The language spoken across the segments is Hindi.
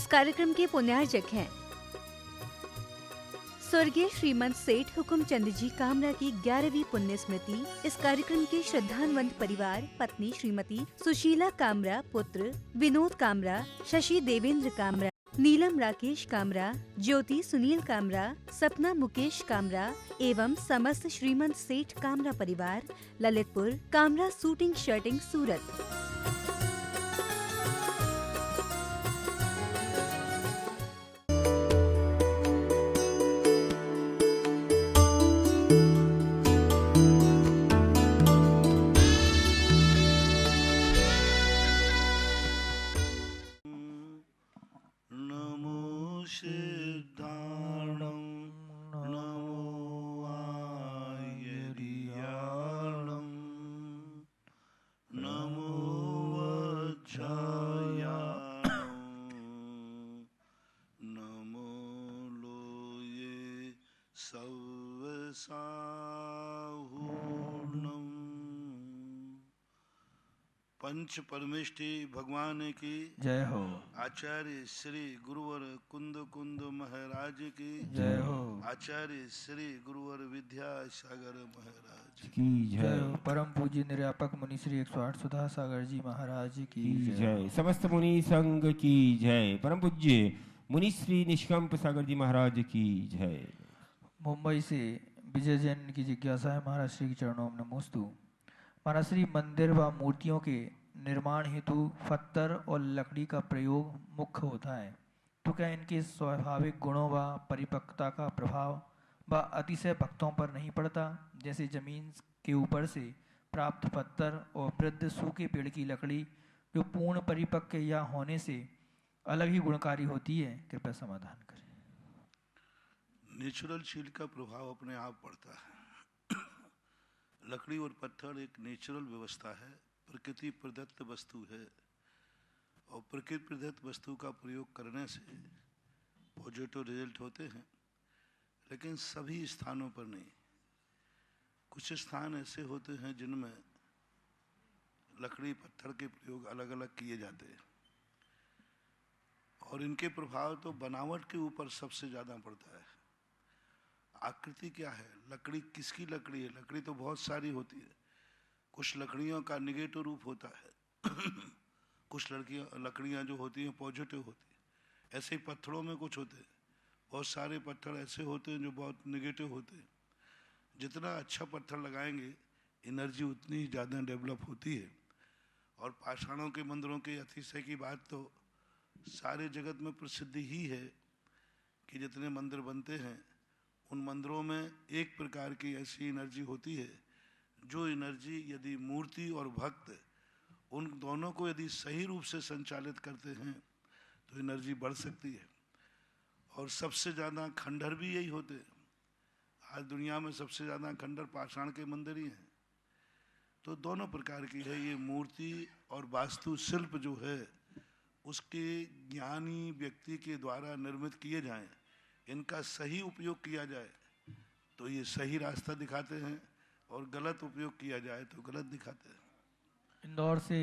इस कार्यक्रम के पुण्यार्जक हैं स्वर्गीय श्रीमंत सेठ हुकुमचंद जी कामरा की 11वीं पुण्य स्मृति। इस कार्यक्रम के श्रद्धान्वित परिवार पत्नी श्रीमती सुशीला कामरा, पुत्र विनोद कामरा, शशि देवेंद्र कामरा, नीलम राकेश कामरा, ज्योति सुनील कामरा, सपना मुकेश कामरा एवं समस्त श्रीमंत सेठ कामरा परिवार, ललितपुर, कामरा शूटिंग शर्टिंग, सूरत। पंच परमेष्टि भगवान की जय हो। आचार्य श्री गुरुवर कुंद कुंद महाराज की जय हो। आचार्य श्री गुरुवर विद्यासागर महाराज की जय हो। परम पूज्य निर्यापक मुनि श्री 108 सुधा सागर जी महाराज की जय। समस्त मुनि संघ की जय। परम पूज्य मुनि श्री निष्कंप सागर जी महाराज की जय। मुंबई से विजय जैन की जिज्ञासा है, महाराज श्री के चरणों में नमोस्तु। महाराज श्री, मंदिर व मूर्तियों के निर्माण हेतु पत्थर और लकड़ी का प्रयोग मुख्य होता है, तो क्या इनके स्वाभाविक गुणों व परिपक्वता का प्रभाव व अतिशय भक्तों पर नहीं पड़ता? जैसे जमीन के ऊपर से प्राप्त पत्थर और वृद्ध सूखे पेड़ की लकड़ी जो पूर्ण परिपक्व या होने से अलग ही गुणकारी होती है, कृपया समाधान करें। नेचुरल शील्ड का प्रभाव अपने आप पड़ता है। लकड़ी और पत्थर एक नेचुरल व्यवस्था है, प्रकृति प्रदत्त वस्तु है, और प्रकृति प्रदत्त वस्तु का प्रयोग करने से पॉजिटिव रिजल्ट होते हैं, लेकिन सभी स्थानों पर नहीं। कुछ स्थान ऐसे होते हैं जिनमें लकड़ी पत्थर के प्रयोग अलग अलग किए जाते हैं, और इनके प्रभाव तो बनावट के ऊपर सबसे ज़्यादा पड़ता है। आकृति क्या है, लकड़ी किसकी लकड़ी है? लकड़ी तो बहुत सारी होती है। कुछ लकड़ियों का निगेटिव रूप होता है कुछ लकड़ियाँ जो होती हैं पॉजिटिव होती है। ऐसे ही पत्थरों में कुछ होते हैं, बहुत सारे पत्थर ऐसे होते हैं जो बहुत निगेटिव होते हैं। जितना अच्छा पत्थर लगाएंगे एनर्जी उतनी ही ज़्यादा डेवलप होती है। और पाषाणों के मंदिरों के अतिशय की बात तो सारे जगत में प्रसिद्धि ही है कि जितने मंदिर बनते हैं उन मंदिरों में एक प्रकार की ऐसी एनर्जी होती है जो एनर्जी यदि मूर्ति और भक्त उन दोनों को यदि सही रूप से संचालित करते हैं तो एनर्जी बढ़ सकती है। और सबसे ज़्यादा खंडहर भी यही होते हैं। आज दुनिया में सबसे ज़्यादा खंडहर पाषाण के मंदिर ही हैं। तो दोनों प्रकार की है ये मूर्ति और वास्तु शिल्प जो है उसके ज्ञानी व्यक्ति के द्वारा निर्मित किए जाएं, इनका सही उपयोग किया जाए तो ये सही रास्ता दिखाते हैं, और गलत उपयोग किया जाए तो गलत दिखाते हैं। इंदौर से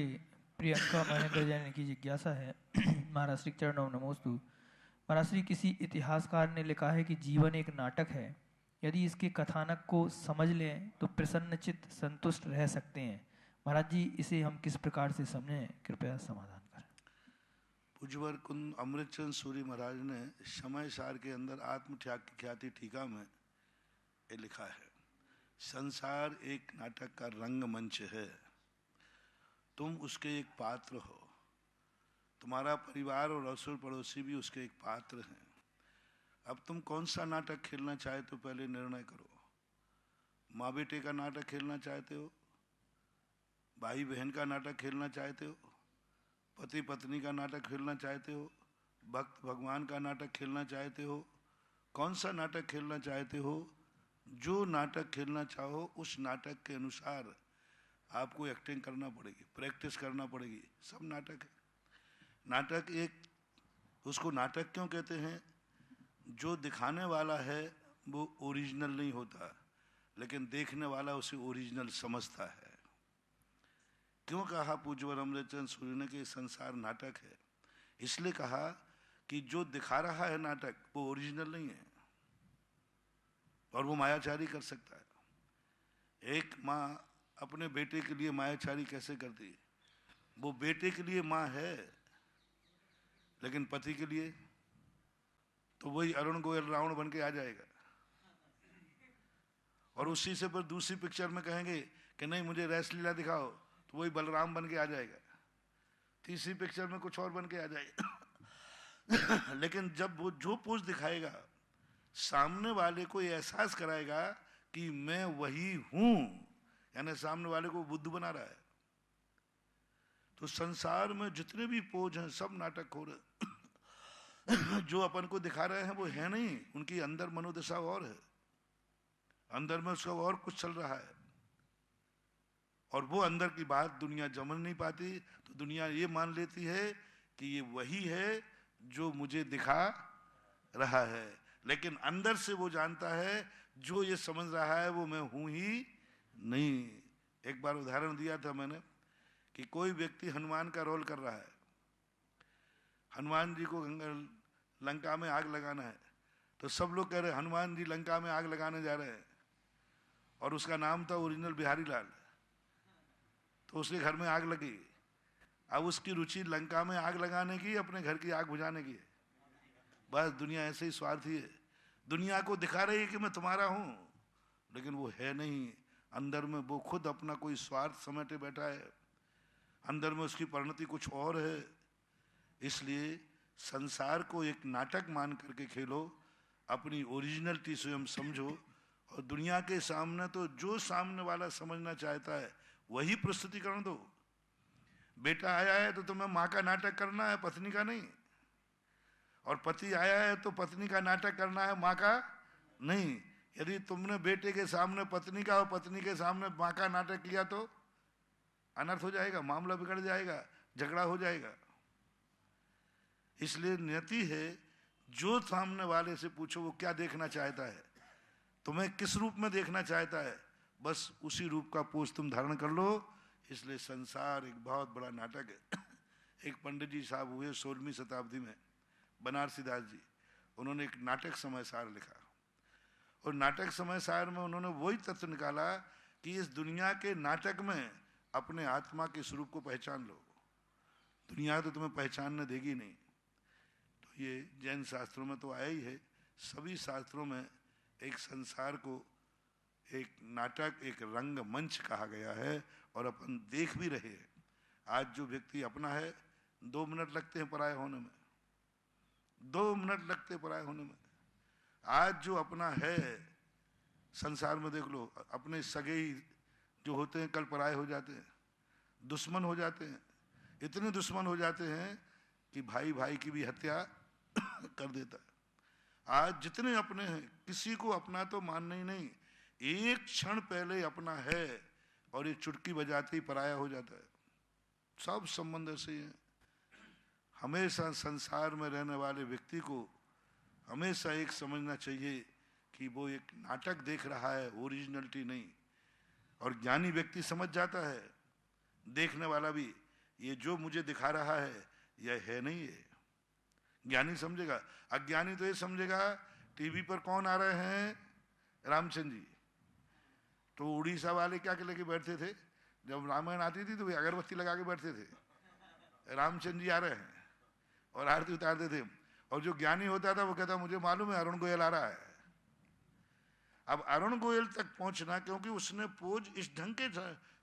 प्रियंका महेंद्र जैन की जिज्ञासा है, महाराज श्री चरणों में नमोस्तु। महाराज श्री, किसी इतिहासकार ने लिखा है कि जीवन एक नाटक है, यदि इसके कथानक को समझ लें तो प्रसन्नचित्त संतुष्ट रह सकते हैं। महाराज जी, इसे हम किस प्रकार से समझें, कृपया समाधान करें। पूज्यवर कुंद अमृतचंद सूरी महाराज ने समय सार के अंदर आत्म ख्याति टीका में ये लिखा है, संसार एक नाटक का रंगमंच है, तुम उसके एक पात्र हो। तुम्हारा परिवार और असुर पड़ोसी भी उसके एक पात्र हैं। अब तुम कौन सा नाटक खेलना चाहते हो पहले निर्णय करो। माँ बेटे का नाटक खेलना चाहते हो, भाई बहन का नाटक खेलना चाहते हो, पति पत्नी का नाटक खेलना चाहते हो, भक्त भगवान का नाटक खेलना चाहते हो, कौन सा नाटक खेलना चाहते हो? जो नाटक खेलना चाहो उस नाटक के अनुसार आपको एक्टिंग करना पड़ेगी, प्रैक्टिस करना पड़ेगी। सब नाटक है। नाटक एक, उसको नाटक क्यों कहते हैं? जो दिखाने वाला है वो ओरिजिनल नहीं होता, लेकिन देखने वाला उसे ओरिजिनल समझता है। क्यों कहा पूज्यवर अमृतचंद सूरी ने कि संसार नाटक है? इसलिए कहा कि जो दिखा रहा है नाटक वो ओरिजिनल नहीं है और वो मायाचारी कर सकता है। एक माँ अपने बेटे के लिए मायाचारी कैसे करती है? वो बेटे के लिए माँ है, लेकिन पति के लिए तो वही अरुण गोयल रावण बन के आ जाएगा। और उसी से पर दूसरी पिक्चर में कहेंगे कि नहीं मुझे रैसलीला दिखाओ, तो वही बलराम बन के आ जाएगा। तीसरी पिक्चर में कुछ और बन के आ जाएगा। लेकिन जब वो जो पोज दिखाएगा सामने वाले को ये एहसास कराएगा कि मैं वही हूं, यानी सामने वाले को बुद्ध बना रहा है। तो संसार में जितने भी पोज हैं सब नाटक हो रहे। जो अपन को दिखा रहे हैं वो है नहीं, उनकी अंदर मनोदशा और है, अंदर में उसका और कुछ चल रहा है। और वो अंदर की बात दुनिया समझ नहीं पाती, तो दुनिया ये मान लेती है कि ये वही है जो मुझे दिखा रहा है, लेकिन अंदर से वो जानता है जो ये समझ रहा है वो मैं हूं ही नहीं। एक बार उदाहरण दिया था मैंने कि कोई व्यक्ति हनुमान का रोल कर रहा है, हनुमान जी को लंका में आग लगाना है, तो सब लोग कह रहे हैं हनुमान जी लंका में आग लगाने जा रहे हैं, और उसका नाम था ओरिजिनल बिहारी लाल। तो उसके घर में आग लगी। अब उसकी रुचि लंका में आग लगाने की, अपने घर की आग बुझाने की। बस दुनिया ऐसे ही स्वार्थी है, दुनिया को दिखा रही है कि मैं तुम्हारा हूं, लेकिन वो है नहीं। अंदर में वो खुद अपना कोई स्वार्थ समेटे बैठा है, अंदर में उसकी परिणति कुछ और है। इसलिए संसार को एक नाटक मान करके खेलो, अपनी ओरिजिनलिटी स्वयं समझो, और दुनिया के सामने तो जो सामने वाला समझना चाहता है वही प्रस्तुतिकरण दो। बेटा आया है तो तुम्हें माँ का नाटक करना है, पत्नी का नहीं। और पति आया है तो पत्नी का नाटक करना है, माँ का नहीं। यदि तुमने बेटे के सामने पत्नी का और पत्नी के सामने माँ का नाटक किया तो अनर्थ हो जाएगा, मामला बिगड़ जाएगा, झगड़ा हो जाएगा। इसलिए नियति है, जो सामने वाले से पूछो वो क्या देखना चाहता है, तुम्हें किस रूप में देखना चाहता है, बस उसी रूप का पोष तुम धारण कर लो। इसलिए संसार एक बहुत बड़ा नाटक है। एक पंडित जी साहब हुए 16वीं शताब्दी में, बनारसी दास जी, उन्होंने एक नाटक समय सार लिखा, और नाटक समय सार में उन्होंने वही तत्व निकाला कि इस दुनिया के नाटक में अपने आत्मा के स्वरूप को पहचान लो, दुनिया तो तुम्हें पहचानने देगी नहीं। तो ये जैन शास्त्रों में तो आया ही है, सभी शास्त्रों में एक संसार को एक नाटक, एक रंग मंच कहा गया है, और अपन देख भी रहे हैं। आज जो व्यक्ति अपना है 2 मिनट लगते हैं पराये होने में, 2 मिनट लगते पराये होने में। आज जो अपना है संसार में देख लो, अपने सगे ही जो होते हैं कल पराये हो जाते हैं, दुश्मन हो जाते हैं। इतने दुश्मन हो जाते हैं कि भाई भाई की भी हत्या कर देता है। आज जितने अपने हैं, किसी को अपना तो मानना ही नहीं, एक क्षण पहले अपना है और ये चुटकी बजाते ही पराया हो जाता है। सब संबंध ऐसे ही हैं। हमेशा संसार में रहने वाले व्यक्ति को हमेशा एक समझना चाहिए कि वो एक नाटक देख रहा है, ओरिजिनलिटी नहीं। और ज्ञानी व्यक्ति समझ जाता है, देखने वाला भी, ये जो मुझे दिखा रहा है यह है नहीं है। ज्ञानी समझेगा। अज्ञानी तो ये समझेगा टीवी पर कौन आ रहे हैं, रामचंद्र जी। तो उड़ीसा वाले क्या लेके बैठते थे, जब रामायण आती थी तो वे अगरबत्ती लगा के बैठते थे, रामचंद्र जी आ रहे हैं, और आरती उतारते थे। और जो ज्ञानी होता था वो कहता मुझे मालूम है अरुण गोयल आ रहा है। अब अरुण गोयल तक पहुंचना, क्योंकि उसने पोज इस ढंग के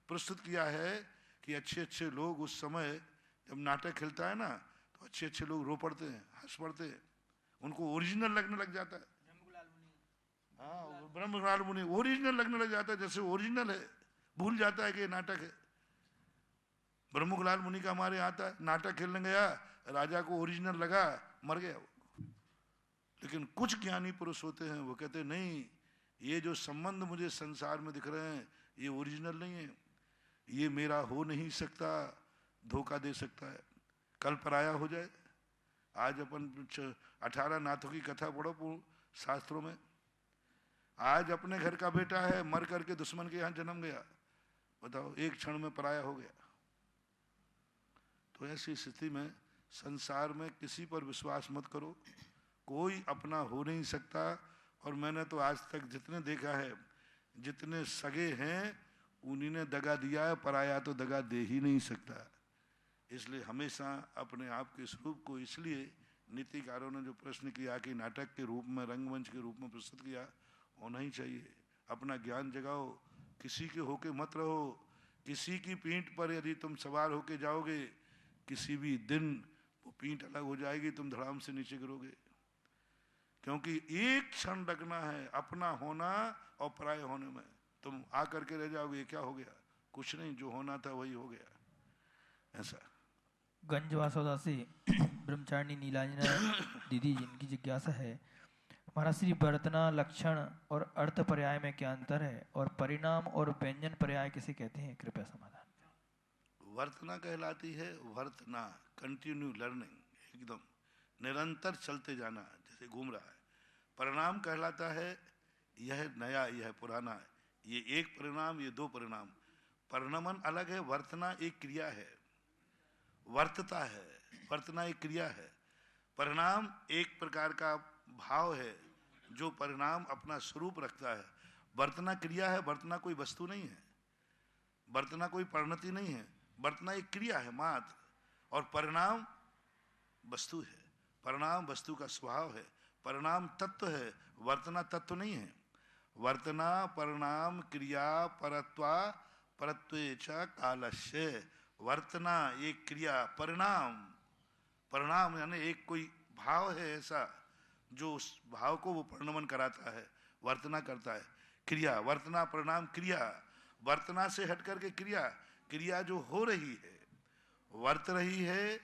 प्रस्तुत किया है कि अच्छे अच्छे लोग उस समय जब नाटक खिलता है ना, तो अच्छे अच्छे लोग रो पड़ते हैं, हंस पड़ते हैं, उनको ओरिजिनल लगने लग जाता है। हाँ, ब्रह्मकुमार मुनि ओरिजिनल लगने लग जाता है, जैसे ओरिजिनल है, भूल जाता है कि ये नाटक है। ब्रह्मकुमार मुनि का हमारे आता है, नाटक खेलने गया, राजा को ओरिजिनल लगा, मर गया वो। लेकिन कुछ ज्ञानी पुरुष होते हैं, वो कहते नहीं, ये जो संबंध मुझे संसार में दिख रहे हैं ये ओरिजिनल नहीं है, ये मेरा हो नहीं सकता, धोखा दे सकता है, कल पराया हो जाए। आज अपन 18 नाथों की कथा पढ़ो शास्त्रों में। आज अपने घर का बेटा है, मर करके दुश्मन के यहाँ जन्म गया, बताओ, एक क्षण में पराया हो गया। तो ऐसी स्थिति में संसार में किसी पर विश्वास मत करो, कोई अपना हो नहीं सकता। और मैंने तो आज तक जितने देखा है, जितने सगे हैं उन्हीं ने दगा दिया है, पराया तो दगा दे ही नहीं सकता। इसलिए हमेशा अपने आप के स्वरूप को, इसलिए नीतिकारों ने जो प्रश्न किया कि नाटक के रूप में, रंगमंच के रूप में प्रस्तुत किया, होना ही चाहिए। अपना ज्ञान जगाओ, किसी के होके मत रहो। किसी की पीठ पर यदि तुम सवार होके जाओगे, किसी भी दिन वो पीठ अलग हो जाएगी, तुम धड़ाम से नीचे गिरोगे। क्योंकि एक क्षण लगना है अपना होना और पराये होने में। तुम आकर के रह जाओगे, क्या हो गया? कुछ नहीं, जो होना था वही हो गया। ऐसा गंज वासोदा से ब्रह्मचारिणी नीलांजना दीदी जिनकी जिज्ञासा है, महाराज श्री वर्तना, लक्षण और अर्थ पर्याय में क्या अंतर है, और परिणाम और व्यंजन पर्याय किसे कहते हैं? कृपया समाधान। वर्तना कहलाती है वर्तना, कंटिन्यू लर्निंग, एकदम निरंतर चलते जाना, जैसे घूम रहा है। परिणाम कहलाता है यह नया, यह पुराना है, ये एक परिणाम, ये दो परिणाम। परिणमन अलग है, वर्तना एक क्रिया है, वर्तता है, वर्तना एक क्रिया है। परिणाम एक प्रकार का भाव है जो परिणाम अपना स्वरूप रखता है। वर्तना क्रिया है, वर्तना कोई वस्तु नहीं है, वर्तना कोई परिणति नहीं है, वर्तना एक क्रिया है मात्र। और परिणाम वस्तु है, परिणाम वस्तु का स्वभाव है, परिणाम तत्व है, वर्तना तत्व नहीं है। वर्तना परिणाम क्रिया परत्वा परत्वे च कालस्य। वर्तना एक क्रिया, परिणाम, परिणाम यानी एक कोई भाव है ऐसा जो उस भाव को वो परिणमन कराता है, वर्तना करता है। क्रिया, वर्तना परिणाम क्रिया, वर्तना से हट करके क्रिया, क्रिया जो हो रही है, वर्त रही है,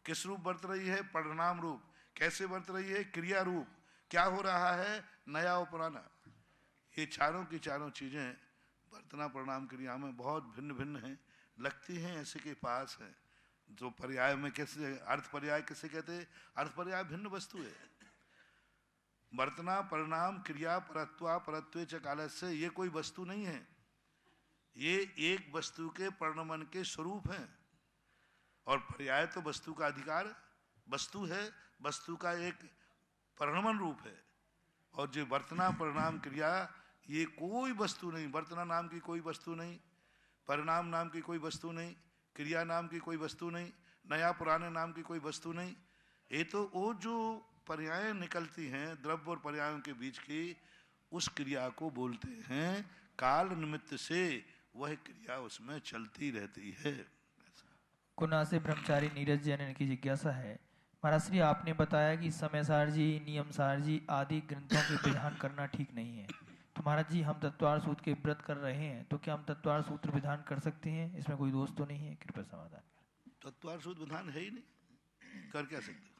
किस रूप वर्त रही है? परिणाम रूप। कैसे वर्त रही है? क्रिया रूप। क्या हो रहा है? नया और पुराना। ये चारों की चारों चीजें वर्तना परिणाम क्रिया में बहुत भिन्न भिन्न हैं, लगती हैं ऐसे के पास हैं। जो पर्याय में कैसे, अर्थ पर्याय किसे कहते हैं? अर्थ पर्याय भिन्न वस्तु है। वर्तना परिणाम क्रिया परत्वा परत्वे च कालस्य, ये कोई वस्तु नहीं है, ये एक वस्तु के परिणमन के स्वरूप हैं। और पर्याय तो वस्तु का अधिकार, वस्तु है, वस्तु का एक परिणमन रूप है। और जो वर्तना परिणाम क्रिया, ये कोई वस्तु नहीं, वर्तना नाम की कोई वस्तु नहीं, परिणाम नाम की कोई वस्तु नहीं, क्रिया नाम की कोई वस्तु नहीं, नया पुराने नाम की कोई वस्तु नहीं। ये तो वो जो पर्याय निकलती हैं द्रव्य और पर्यायों के बीच की, उस क्रिया को बोलते हैं काल निमित्त से वह क्रिया उसमें चलती रहती है। गुना से ब्रह्मचारी नीरज जैन की जिज्ञासा है, महाराज श्री आपने बताया कि समयसार जी, नियमसार जी आदि ग्रंथों के विधान करना ठीक नहीं है। तो महाराज जी हम तत्वार सूत्र के व्रत कर रहे हैं, तो क्या हम तत्वार सूत्र विधान कर सकते हैं? इसमें कोई दोष तो नहीं है? कृपया समाधान। तत्वार सूत्र विधान है ही नहीं, कर क्या सकते?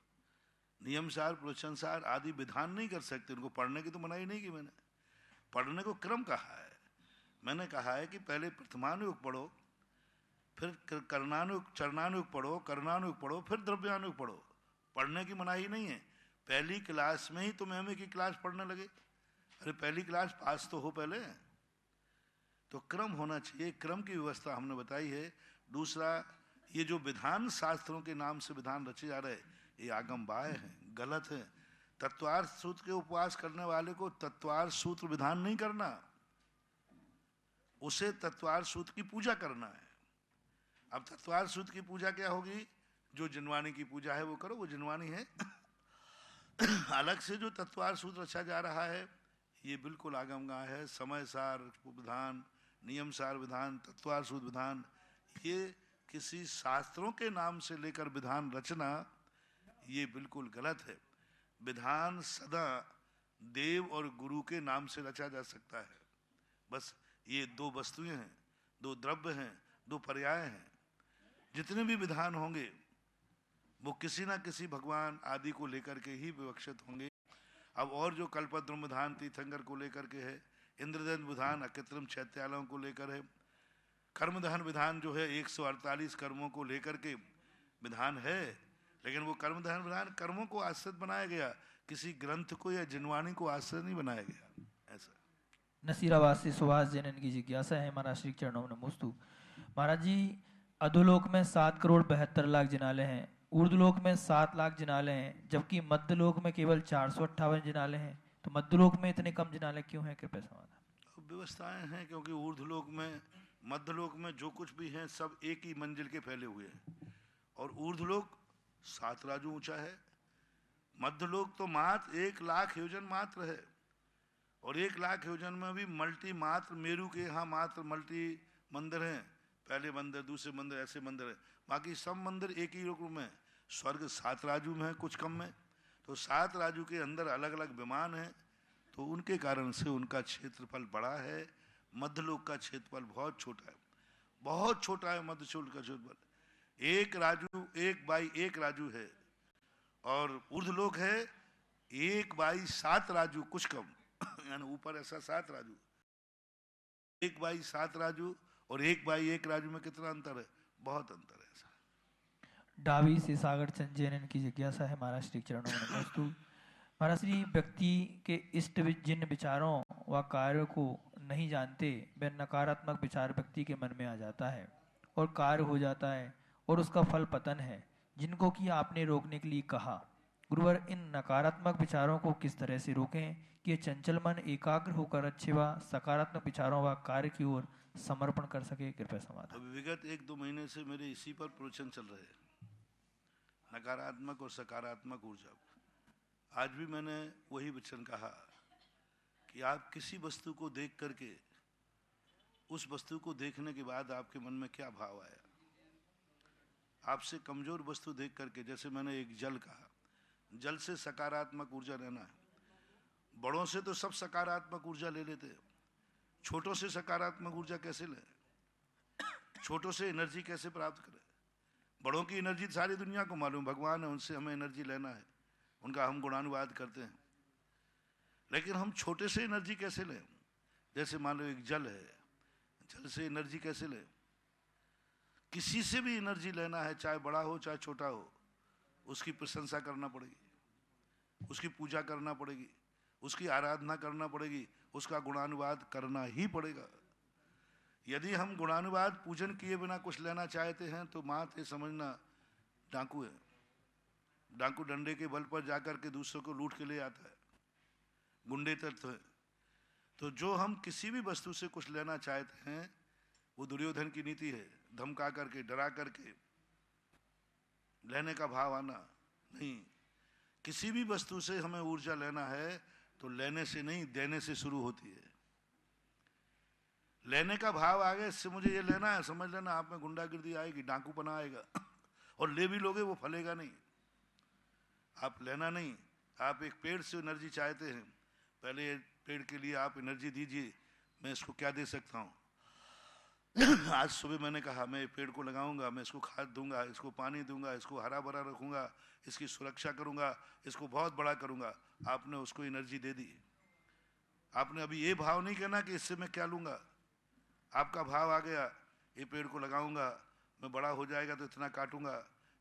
नियमसार प्रवचनसार आदि विधान नहीं कर सकते, उनको पढ़ने की तो मनाही नहीं की मैंने। पढ़ने को क्रम कहा है, मैंने कहा है कि पहले प्रथमानुयोग पढ़ो, फिर कर्णानुयोग, चरणानुयोग पढ़ो, कर्णानुयोग पढ़ो, फिर द्रव्यानुयोग पढ़ो। पढ़ने की मनाही नहीं है। पहली क्लास में ही तुम एमए की क्लास पढ़ने लगे, अरे पहली क्लास पास तो हो पहले। तो क्रम होना चाहिए, क्रम की व्यवस्था हमने बताई है। दूसरा, ये जो विधान शास्त्रों के नाम से विधान रचे जा रहे, ये आगम बाय हैं, गलत है। तत्वार सूत्र के उपवास करने वाले को तत्वार सूत्र विधान नहीं करना, उसे तत्वार सूत्र की पूजा करना है। अब तत्वार सूत्र की पूजा क्या होगी? जो जिनवानी की पूजा है वो करो, वो जिनवानी है। अलग से जो तत्वार सूत्र रचा जा रहा है, ये बिल्कुल आगमगाह है। समय सार विधान, नियम सार विधान, तत्वार सूत्र विधान, ये किसी शास्त्रों के नाम से लेकर विधान रचना, ये बिल्कुल गलत है। विधान सदा देव और गुरु के नाम से रचा जा सकता है। बस ये दो वस्तुएं हैं, दो द्रव्य हैं, दो पर्याय हैं। जितने भी विधान होंगे वो किसी ना किसी भगवान आदि को लेकर के ही विवक्षित होंगे। अब और जो कल्पद्रुम विधान तीर्थंकर को लेकर के है, इंद्रदंत विधान अकृत्रिम चैत्यालयों को लेकर है, कर्मदहन विधान जो है 148 कर्मों को लेकर के विधान है, लेकिन वो कर्मदहन विधान कर्मों को आश्रित बनाया गया, किसी ग्रंथ को या जिनवानी को आश्रित नहीं बनाया गया। ऐसा नसीराबाद से सुभाष जैन की जिज्ञासा है, महाराज श्री चरणों में नमोस्तु। महाराज जी अधोलोक में 7 करोड़ 72 लाख जिनाले हैं, ऊर्ध्वलोक में 7 लाख जिनाले हैं, जबकि मध्यलोक में केवल 458 जिनाले हैं। तो मध्यलोक में इतने कम जिनाले क्यों हैं? कृपया समाधान। व्यवस्थाएं हैं, क्योंकि ऊर्ध्वलोक में, मध्यलोक में जो कुछ भी है सब एक ही मंजिल के फैले हुए हैं, और ऊर्ध्वलोक 7 राजू ऊंचा है। मध्यलोक तो मात्र 1 लाख योजन मात्र है, और 1 लाख योजन में भी मल्टी मात्र मेरू के यहाँ मात्र मल्टी मंदिर हैं, पहले मंदिर दूसरे मंदिर ऐसे मंदिर है, बाकी सब मंदिर एक ही रूप में। स्वर्ग 7 राजू में है, कुछ कम में। तो 7 राजू के अंदर अलग अलग विमान हैं, तो उनके कारण से उनका क्षेत्रफल बड़ा है। मध्यलोक का क्षेत्रफल बहुत छोटा है, बहुत छोटा है मध्यलोक का क्षेत्रफल। 1 राजू 1/1 राजू है, और ऊर्ध्वलोक है 1/7 राजू, कुछ कम यानी ऊपर ऐसा 7 राजू, 1/7 राजू और 1/1 राजू में कितना अंतर है? बहुत अंतर है। ऐसा डावी से सागर चंद जैन इनकी जिज्ञासा है महाराज श्री चरणों में नमस्तु। महाराज श्री, व्यक्ति के इष्ट जिन विचारों व कार्यों को नहीं जानते, वह नकारात्मक विचार व्यक्ति के मन में आ जाता है और कार्य हो जाता है, और उसका फल पतन है, जिनको कि आपने रोकने के लिए कहा। गुरुवर, इन नकारात्मक विचारों को किस तरह से रोकें कि ये चंचल मन एकाग्र होकर अच्छे व सकारात्मक विचारों व कार्य की ओर समर्पण कर सके? कृपया समाधान। अभी विगत 1-2 महीने से मेरे इसी पर प्रवचन चल रहे हैं, नकारात्मक और सकारात्मक ऊर्जा। आज भी मैंने वही वचन कहा कि आप किसी वस्तु को देख करके, उस वस्तु को देखने के बाद आपके मन में क्या भाव आया। आपसे कमजोर वस्तु देख करके, जैसे मैंने एक जल कहा, जल से सकारात्मक ऊर्जा लेना है। बड़ों से तो सब सकारात्मक ऊर्जा ले लेते हैं, छोटों से सकारात्मक ऊर्जा कैसे लें? छोटों से एनर्जी कैसे प्राप्त करें? बड़ों की एनर्जी सारी दुनिया को मालूम, भगवान है, उनसे हमें एनर्जी लेना है, उनका हम गुणानुवाद करते हैं। लेकिन हम छोटे से एनर्जी कैसे लें? जैसे मान लो एक जल है, जल से एनर्जी कैसे लें? किसी से भी एनर्जी लेना है, चाहे बड़ा हो चाहे छोटा हो, उसकी प्रशंसा करना पड़ेगी, उसकी पूजा करना पड़ेगी, उसकी आराधना करना पड़ेगी, उसका गुणानुवाद करना ही पड़ेगा। यदि हम गुणानुवाद पूजन किए बिना कुछ लेना चाहते हैं तो मात्र ये समझना डाकू है। डाकू डंडे के बल पर जाकर के दूसरों को लूट के ले आता है, गुंडे तत्व है। तो जो हम किसी भी वस्तु से कुछ लेना चाहते हैं, वो दुर्योधन की नीति है, धमका करके डरा करके लेने का भाव आना नहीं। किसी भी वस्तु से हमें ऊर्जा लेना है तो लेने से नहीं, देने से शुरू होती है। लेने का भाव आ गया, इससे मुझे ये लेना है, समझ लेना आप में गुंडागिर्दी आएगी, डाकूपना आएगा, और ले भी लोगे वो फलेगा नहीं। आप लेना नहीं, आप एक पेड़ से एनर्जी चाहते हैं, पहले पेड़ के लिए आप एनर्जी दीजिए, मैं इसको क्या दे सकता हूँ। आज सुबह मैंने कहा मैं पेड़ को लगाऊंगा, मैं इसको खाद दूंगा, इसको पानी दूंगा, इसको हरा भरा रखूंगा, इसकी सुरक्षा करूंगा, इसको बहुत बड़ा करूंगा। आपने उसको एनर्जी दे दी। आपने अभी ये भाव नहीं कहना कि इससे मैं क्या लूंगा। आपका भाव आ गया, ये पेड़ को लगाऊंगा, मैं बड़ा हो जाएगा तो इतना काटूंगा,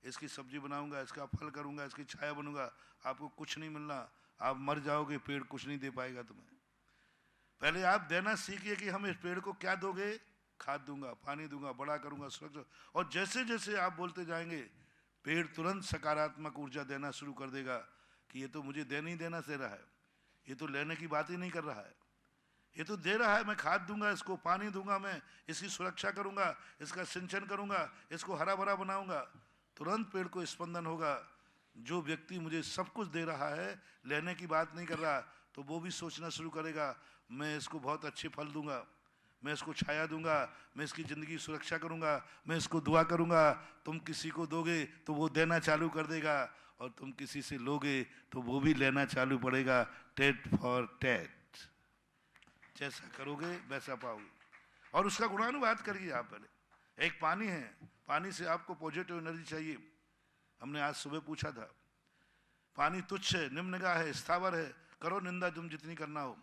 इसकी सब्जी बनाऊंगा, इसका फल करूंगा, इसकी छाया बनूंगा। आपको कुछ नहीं मिलना, आप मर जाओगे, पेड़ कुछ नहीं दे पाएगा तुम्हें। पहले आप देना सीखिए कि हम इस पेड़ को क्या दोगे, खाद दूंगा, पानी दूंगा, बड़ा करूंगा, सुरक्षा। और जैसे जैसे आप बोलते जाएंगे, पेड़ तुरंत सकारात्मक ऊर्जा देना शुरू कर देगा कि ये तो मुझे देना ही देना दे रहा है, ये तो लेने की बात ही नहीं कर रहा है, ये तो दे रहा है। मैं खाद दूंगा, इसको पानी दूंगा, मैं इसकी सुरक्षा करूंगा, इसका सिंचन करूंगा, इसको हरा भरा बनाऊंगा। तुरंत पेड़ को स्पंदन होगा। जो व्यक्ति मुझे सब कुछ दे रहा है, लेने की बात नहीं कर रहा, तो वो भी सोचना शुरू करेगा मैं इसको बहुत अच्छे फल दूंगा, मैं इसको छाया दूंगा, मैं इसकी ज़िंदगी सुरक्षा करूंगा, मैं इसको दुआ करूंगा। तुम किसी को दोगे तो वो देना चालू कर देगा, और तुम किसी से लोगे तो वो भी लेना चालू पड़ेगा। टेट फॉर टेट, जैसा करोगे वैसा पाओगे। और उसका गुणानुवाद करिए आप। पहले एक पानी है, पानी से आपको पॉजिटिव एनर्जी चाहिए। हमने आज सुबह पूछा था, पानी तुच्छ है, निम्नगा है, स्थावर है, करो निंदा तुम जितनी करना हो।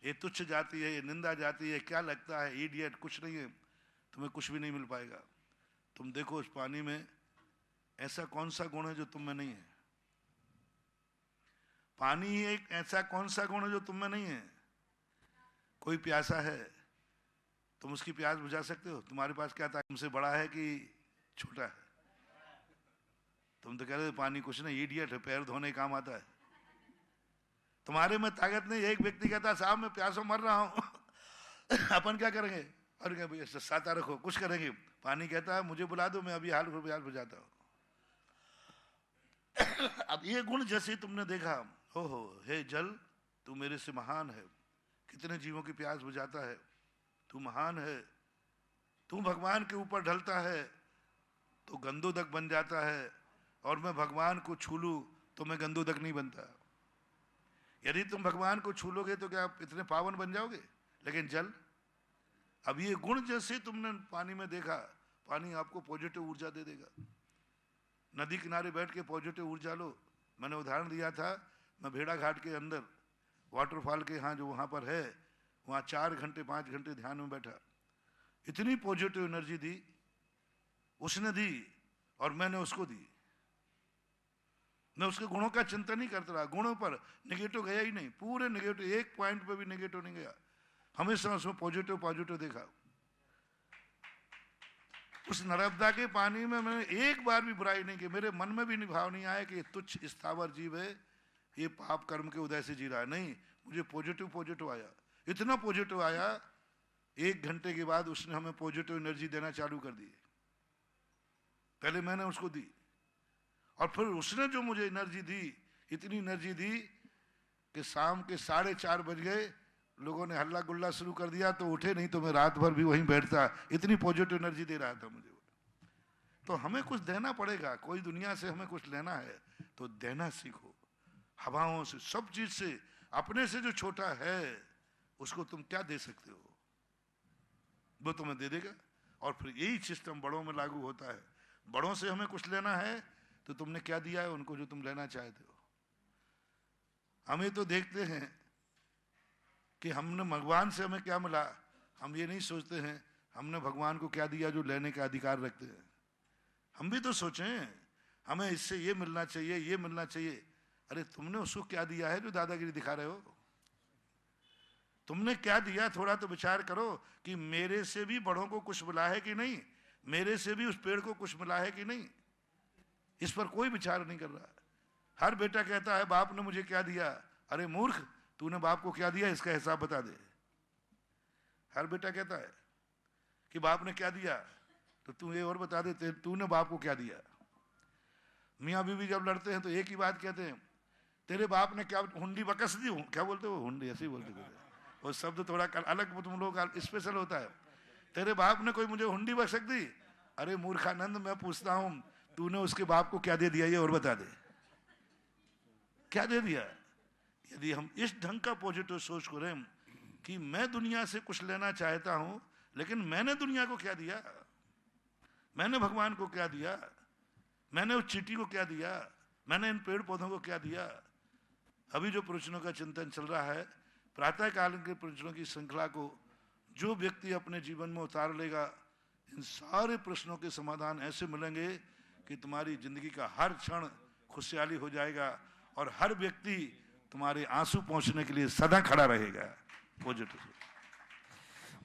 ये तुच्छ जाती है, ये निंदा जाती है, क्या लगता है इडियट, कुछ नहीं है, तुम्हें कुछ भी नहीं मिल पाएगा। तुम देखो उस पानी में ऐसा कौन सा गुण है जो तुम में नहीं है। पानी एक ऐसा कौन सा गुण है जो तुम में नहीं है। कोई प्यासा है, तुम उसकी प्यास बुझा सकते हो? तुम्हारे पास क्या था, तुमसे बड़ा है कि छोटा है? तुम तो कह रहे पानी कुछ नहीं, इडियट है, पैर धोने काम आता है। तुम्हारे में ताकत नहीं। एक व्यक्ति कहता है साहब मैं प्यासों मर रहा हूं अपन क्या करेंगे? और क्या भैया साता रखो, कुछ करेंगे? पानी कहता है मुझे बुला दो, मैं अभी हाल बुझाता हूं। अब ये गुण जैसे तुमने देखा, हो हे जल तू मेरे से महान है, कितने जीवों की प्यास बुझाता है, तू महान है। तू भगवान के ऊपर ढलता है तो गंदोदक बन जाता है, और मैं भगवान को छू लूं तो मैं गंदोदक नहीं बनता। यदि तुम भगवान को छू लोगे तो क्या आप इतने पावन बन जाओगे? लेकिन जल, अब ये गुण जैसे तुमने पानी में देखा, पानी आपको पॉजिटिव ऊर्जा दे देगा। नदी किनारे बैठ के पॉजिटिव ऊर्जा लो। मैंने उदाहरण दिया था, मैं भेड़ा घाट के अंदर वाटरफॉल के यहाँ जो वहाँ पर है, वहाँ 4 घंटे 5 घंटे ध्यान में बैठा। इतनी पॉजिटिव एनर्जी दी, उसने दी और मैंने उसको दी। मैं उसके गुणों का चिंतन नहीं करता रहा, गुणों पर नेगेटिव गया ही नहीं, पूरे नेगेटिव, एक पॉइंट पे भी नेगेटिव नहीं गया, हमेशा उसमें पॉजिटिव पॉजिटिव देखा। उस नर्मदा के पानी में मैंने एक बार भी बुराई नहीं की, मेरे मन में भी भाव नहीं आया कि तुच्छ स्थावर जीव है, ये पाप कर्म के उदय से जी रहा है। नहीं, मुझे पॉजिटिव पॉजिटिव आया, इतना पॉजिटिव आया। 1 घंटे के बाद उसने हमें पॉजिटिव एनर्जी देना चालू कर दी। पहले मैंने उसको दी और फिर उसने जो मुझे एनर्जी दी, इतनी एनर्जी दी कि शाम के 4:30 बज गए, लोगों ने हल्ला गुल्ला शुरू कर दिया तो उठे, नहीं तो मैं रात भर भी वहीं बैठता। इतनी पॉजिटिव एनर्जी दे रहा था मुझे। तो हमें कुछ देना पड़ेगा, कोई दुनिया से हमें कुछ लेना है तो देना सीखो। हवाओं से, सब चीज से, अपने से जो छोटा है उसको तुम क्या दे सकते हो, वो तुम्हें दे देगा। और फिर यही सिस्टम बड़ों में लागू होता है। बड़ों से हमें कुछ लेना है तो तुमने क्या दिया है उनको जो तुम लेना चाहते हो। हमें तो देखते हैं कि हमने भगवान से हमें क्या मिला, हम ये नहीं सोचते हैं हमने भगवान को क्या दिया जो लेने का अधिकार रखते हैं। हम भी तो सोचें, हमें इससे ये मिलना चाहिए, ये मिलना चाहिए। अरे तुमने उसको क्या दिया है जो दादागिरी दिखा रहे हो? तुमने क्या दिया, थोड़ा तो विचार करो कि मेरे से भी बड़ों को कुछ मिला है कि नहीं, मेरे से भी उस पेड़ को कुछ मिला है कि नहीं। इस पर कोई विचार नहीं कर रहा। हर बेटा कहता है बाप ने मुझे क्या दिया। अरे मूर्ख, तूने बाप को क्या दिया इसका हिसाब बता दे। हर बेटा कहता है कि बाप ने क्या दिया, तो तू ये और बता दे तूने बाप को क्या दिया। मियाँ बीवी जब लड़ते हैं तो एक ही बात कहते हैं, तेरे बाप ने क्या हुंडी बकस दी, क्या बोलते हो, हुंडी ऐसे ही बोलते थे। वो शब्द थोड़ा अलग तुम लोग स्पेशल होता है। तेरे बाप ने कोई मुझे हुंडी बकस दी। अरे मूर्खानंद, मैं पूछता हूं तूने उसके बाप को क्या दे दिया, ये और बता दे, क्या दे दिया। यदि हम इस ढंग का पॉजिटिव सोच करें कि मैं दुनिया से कुछ लेना चाहता हूं, लेकिन मैंने दुनिया को क्या दिया, मैंने भगवान को क्या दिया, मैंने उस चींटी को क्या दिया, मैंने इन पेड़ पौधों को क्या दिया। अभी जो प्रवचनों का चिंतन चल रहा है, प्रातः काल के प्रवचनों की श्रृंखला को जो व्यक्ति अपने जीवन में उतार लेगा, इन सारे प्रश्नों के समाधान ऐसे मिलेंगे कि तुम्हारी जिंदगी का हर क्षण खुशहाली हो जाएगा और हर व्यक्ति तुम्हारे आंसू पहुंचने के लिए सदा खड़ा रहेगा। पॉजिटिव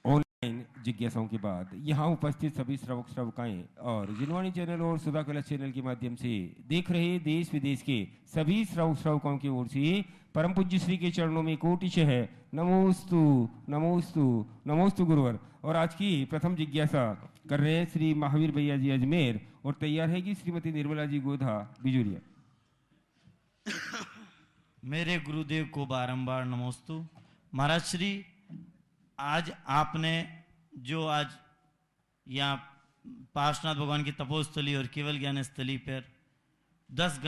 ऑनलाइन जिज्ञासाओं के बाद यहाँ उपस्थित सभी श्रावक श्रावकाएं और जिनवाणी चैनल और सुधा कलश चैनल के माध्यम से देख रहे देश विदेश के सभी श्रावक श्रावकाओं की ओर से परम पूज्य श्री के चरणों में कोटिशः है नमोस्तु नमोस्तु नमोस्तु गुरुवर। और आज की प्रथम जिज्ञासा कर रहे हैं श्री महावीर भैया जी अजमेर, और तैयार है कि श्रीमती निर्मला जी गोधा बिजुरिया। मेरे गुरुदेव को बारंबार नमोस्तु। महाराज श्री, आज आपने जो आज यहाँ पार्श्वनाथ भगवान की तपोस्थली और केवल ज्ञान स्थली पर 10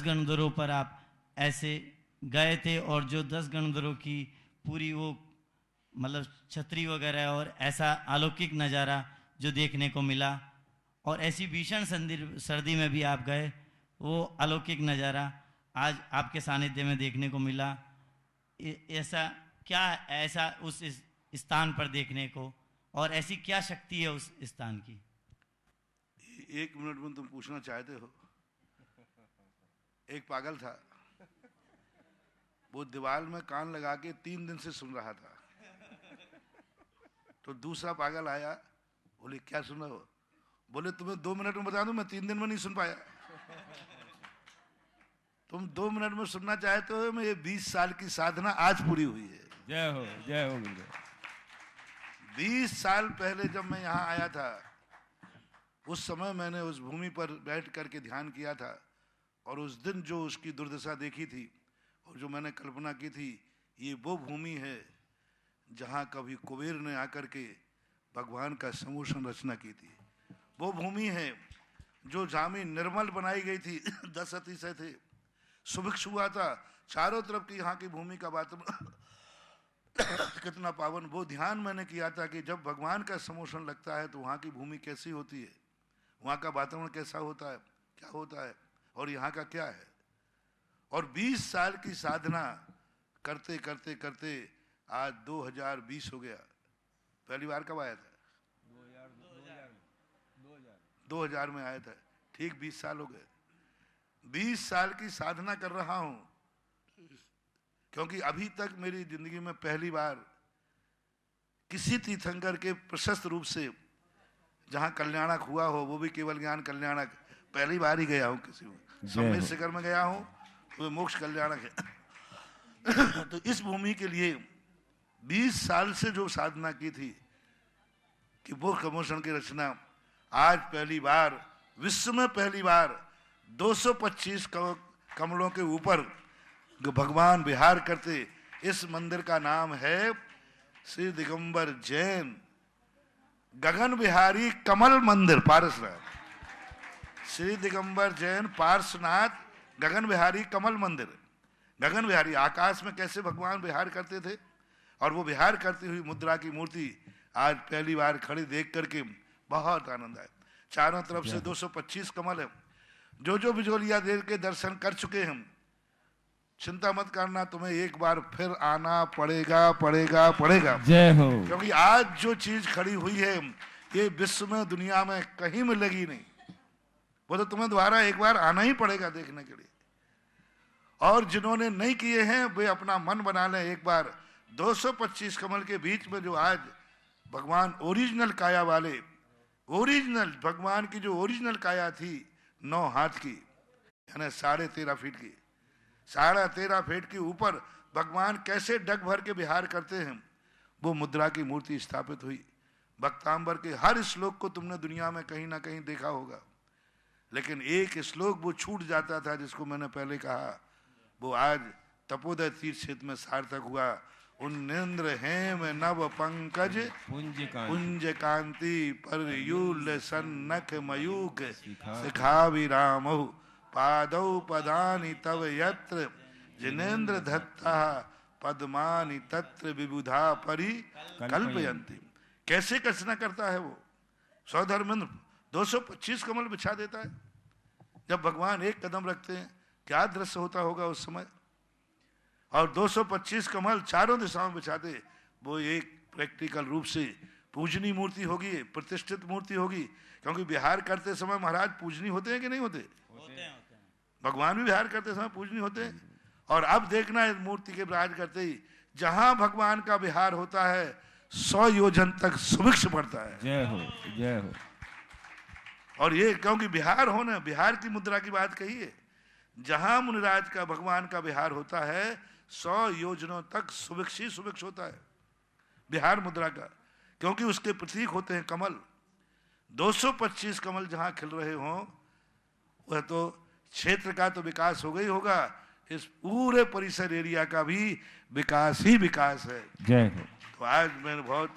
गणधरों पर आप ऐसे गए थे, और जो 10 गणधरों की पूरी वो मतलब छतरी वगैरह और ऐसा अलौकिक नज़ारा जो देखने को मिला, और ऐसी भीषण सर्दी में भी आप गए, वो अलौकिक नज़ारा आज आपके सानिध्य में देखने को मिला। ऐसा क्या ऐसा उस स्थान पर देखने को, और ऐसी क्या शक्ति है उस स्थान की? 1 मिनट में तुम पूछना चाहते हो। एक पागल था, वो दीवार में कान लगा के 3 दिन से सुन रहा था। तो दूसरा पागल आया, बोले क्या सुन रहे हो? बोले तुम्हें 2 मिनट में बता दूं, मैं 3 दिन में नहीं सुन पाया। तुम 2 मिनट में सुनना चाहते हो, मैं ये 20 साल की साधना आज पूरी हुई है। जय हो, जय हो गुरुदेव। 20 साल पहले जब मैं यहाँ आया था, उस समय मैंने उस भूमि पर बैठ करके ध्यान किया था, और उस दिन जो उसकी दुर्दशा देखी थी और जो मैंने कल्पना की थी, ये वो भूमि है जहाँ कभी कुबेर ने आकर के भगवान का समूषण रचना की थी। वो भूमि है जो जमीन निर्मल बनाई गई थी, 10 अतिशय थे, सुभिक्ष हुआ था चारों तरफ की यहाँ की भूमि का वातावरण कितना पावन। वो ध्यान मैंने किया था कि जब भगवान का समोषण लगता है तो वहाँ की भूमि कैसी होती है, वहाँ का वातावरण कैसा होता है, क्या होता है, और यहाँ का क्या है। और 20 साल की साधना करते करते करते आज 2020 हो गया। पहली बार कब आया था? 2000 में आया था। ठीक 20 साल हो गए। 20 साल की साधना कर रहा हूं, क्योंकि अभी तक मेरी जिंदगी में पहली बार किसी तीर्थंकर के प्रशस्त रूप से जहां कल्याणक हुआ हो, वो भी केवल ज्ञान कल्याणक, पहली बार ही गया हूं। किसी में सम्मेद शिखर में गया हूं, वो मोक्ष कल्याणक है। तो इस भूमि के लिए 20 साल से जो साधना की थी कि वो कमोषण की रचना, आज पहली बार, विश्व में पहली बार 225 कमलों के ऊपर भगवान विहार करते। इस मंदिर का नाम है श्री दिगंबर जैन गगन विहारी कमल मंदिर पारसनाथ। श्री दिगंबर जैन पार्श्वनाथ गगन विहारी कमल मंदिर। गगन विहारी, आकाश में कैसे भगवान विहार करते थे, और वो विहार करती हुई मुद्रा की मूर्ति आज पहली बार खड़ी देख करके बहुत आनंद आया। चारों तरफ से 225 कमल है। जो जो बिजोलिया देव के दर्शन कर चुके हैं, चिंता मत करना, तुम्हें एक बार फिर आना पड़ेगा पड़ेगा पड़ेगा। जय हो। क्योंकि आज जो चीज खड़ी हुई है ये विश्व में, दुनिया में कहीं मिलेगी नहीं। वो तो तुम्हें दोबारा एक बार आना ही पड़ेगा देखने के लिए। और जिन्होंने नहीं किए हैं वे अपना मन बना लें एक बार। 225 कमल के बीच में जो आज भगवान ओरिजिनल काया वाले, ओरिजिनल भगवान की जो ओरिजिनल काया थी 9 हाथ की, यानी 13.5 फीट की, 13.5 फीट के ऊपर भगवान कैसे डग भर के विहार करते हैं, वो मुद्रा की मूर्ति स्थापित हुई। भक्तांबर के हर श्लोक को तुमने दुनिया में कहीं ना कहीं देखा होगा, लेकिन एक श्लोक वो छूट जाता था जिसको मैंने पहले कहा, वो आज तपोदय तीर्थ क्षेत्र में सार्थक हुआ। उन्नेन्द्र हेम नव पंकज पुंज कांति पर यूल सन्नख मयूख शिखावि रामहु पादौ पदानि तव यत्र जिनेन्द्र दत्ता पद्मानि तत्र विबुधा परि कल्पयन्ति। कैसे रचना करता है वो सौधर्मेंद्र। 225 कमल बिछा देता है। जब भगवान एक कदम रखते हैं क्या दृश्य होता होगा उस समय। और 225 कमल चारों दिशाओं में बिछाते, वो एक प्रैक्टिकल रूप से पूजनीय मूर्ति होगी, प्रतिष्ठित मूर्ति होगी। क्योंकि विहार करते समय महाराज पूजनीय होते हैं कि नहीं होते? भगवान भी विहार करते समय पूजनीय होते हैं। और अब देखना इस मूर्ति के विराज करते ही जहां भगवान का विहार होता है 100 योजन तक सुभिक्ष पड़ता है। जय हो, जय हो। और ये क्योंकि विहार होना, विहार की मुद्रा की बात कही है। जहां मुनिराज का भगवान का विहार होता है 100 योजनों तक सुभिक्ष ही सुभिक्ष होता है विहार मुद्रा का, क्योंकि उसके प्रतीक होते हैं कमल। 225 कमल जहां खिल रहे हों, वह तो क्षेत्र का तो विकास हो गई होगा, इस पूरे परिसर एरिया का भी विकास ही विकास है। जय हो। तो आज मैंने बहुत,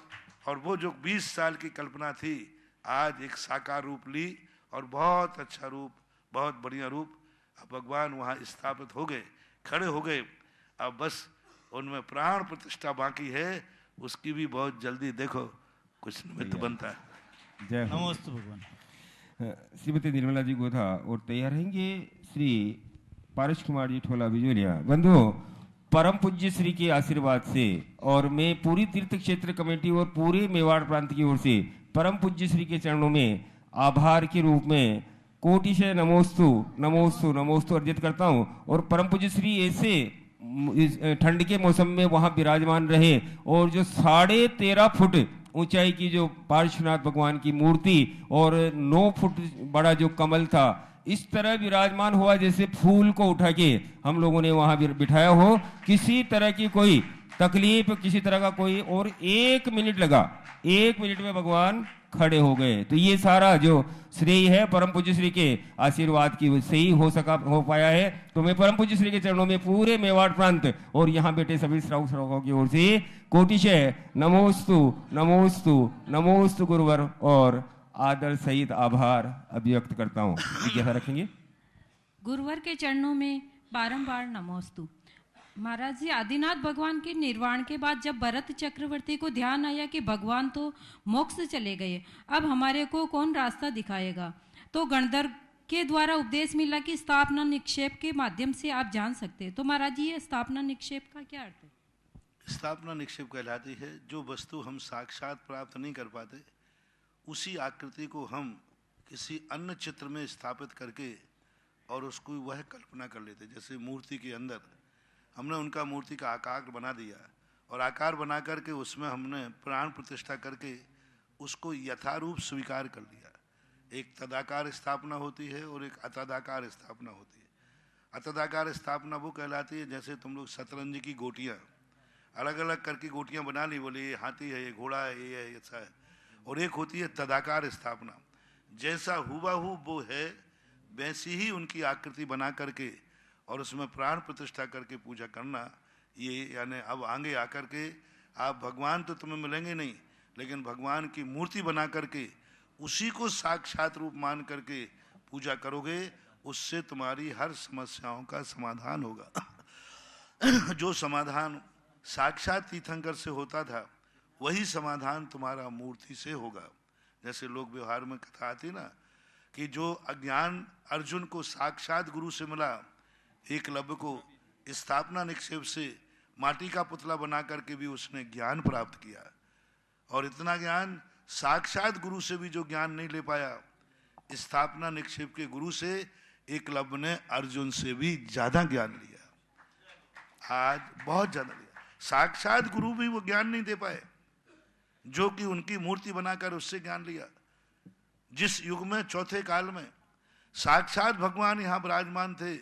और वो जो 20 साल की कल्पना थी आज एक साकार रूप ली, और बहुत अच्छा रूप, बहुत बढ़िया रूप। अब भगवान वहाँ स्थापित हो गए, खड़े हो गए। अब बस उनमें प्राण प्रतिष्ठा बाकी है, उसकी भी बहुत जल्दी देखो कुछ निमित्त बनता है। जय हो। नमस्ते भगवान। श्रीमती निर्मला जी गोधा और तैयार रहेंगे श्री पारस कुमार जी ठोला बिजोलिया। बंधुओं, परम पूज्य श्री के आशीर्वाद से और मैं पूरी तीर्थ क्षेत्र कमेटी और पूरे मेवाड़ प्रांत की ओर से परम पूज्य श्री के चरणों में आभार के रूप में कोटि से नमोस्तु नमोस्तु नमोस्तु अर्जित करता हूँ। और परम पूज्य श्री ऐसे ठंड के मौसम में वहाँ विराजमान रहे, और जो 13.5 फुट ऊंचाई की जो पार्श्वनाथ भगवान की मूर्ति और 9 फुट बड़ा जो कमल था, इस तरह विराजमान हुआ जैसे फूल को उठा के हम लोगों ने वहां बिठाया हो। किसी तरह की कोई तकलीफ, किसी तरह का कोई, और 1 मिनट लगा, 1 मिनट में भगवान खड़े हो गए। तो ये सारा जो श्रेय है परम पूज्य श्री के आशीर्वाद की से ही हो पाया है। तो मैं परम पूज्य श्री के चरणों में पूरे मेवाड़ प्रांत और यहाँ बैठे सभी श्रावकों की ओर से कोटिशय नमोस्तु नमोस्तु नमोस्तु गुरुवर और आदर सहित आभार अभिव्यक्त करता हूँ। जिज्ञासा रखेंगे। गुरुवर के चरणों में बारंबार नमोस्तु। महाराज जी, आदिनाथ भगवान के निर्वाण के बाद जब भरत चक्रवर्ती को ध्यान आया कि भगवान तो मोक्ष चले गए, अब हमारे को कौन रास्ता दिखाएगा, तो गणधर के द्वारा उपदेश मिला कि स्थापना निक्षेप के माध्यम से आप जान सकते हैं। तो महाराज जी, ये स्थापना निक्षेप का क्या अर्थ है? स्थापना निक्षेप कहलाती है जो वस्तु हम साक्षात प्राप्त नहीं कर पाते, उसी आकृति को हम किसी अन्य चित्र में स्थापित करके और उसको वह कल्पना कर लेते। जैसे मूर्ति के अंदर हमने उनका मूर्ति का आकार बना दिया और आकार बना करके उसमें हमने प्राण प्रतिष्ठा करके उसको यथारूप स्वीकार कर लिया। एक तदाकार स्थापना होती है और एक अतदाकार स्थापना होती है। अतदाकार स्थापना वो कहलाती है जैसे तुम लोग शतरंज की गोटियाँ अलग अलग करके गोटियाँ बना ली, बोले ये हाथी है, ये घोड़ा है, ये है, ऐसा है। और एक होती है तदाकार स्थापना, जैसा हुबहू वो है वैसी ही उनकी आकृति बना करके और उसमें प्राण प्रतिष्ठा करके पूजा करना। ये यानी अब आगे आकर के आप भगवान तो तुम्हें मिलेंगे नहीं, लेकिन भगवान की मूर्ति बना करके उसी को साक्षात रूप मान करके पूजा करोगे, उससे तुम्हारी हर समस्याओं का समाधान होगा। जो समाधान साक्षात तीर्थंकर से होता था वही समाधान तुम्हारा मूर्ति से होगा। जैसे लोग व्यवहार में कथा आती ना कि जो अज्ञान अर्जुन को साक्षात गुरु से मिला, एकलव्य को स्थापना निक्षेप से माटी का पुतला बना करके भी उसने ज्ञान प्राप्त किया। और इतना ज्ञान साक्षात गुरु से भी जो ज्ञान नहीं ले पाया, स्थापना निक्षेप के गुरु से एकलव्य ने अर्जुन से भी ज्यादा ज्ञान लिया। आज बहुत ज्यादा लिया। साक्षात गुरु भी वो ज्ञान नहीं दे पाए जो कि उनकी मूर्ति बनाकर उससे ज्ञान लिया। जिस युग में चौथे काल में साक्षात भगवान यहाँ विराजमान थे,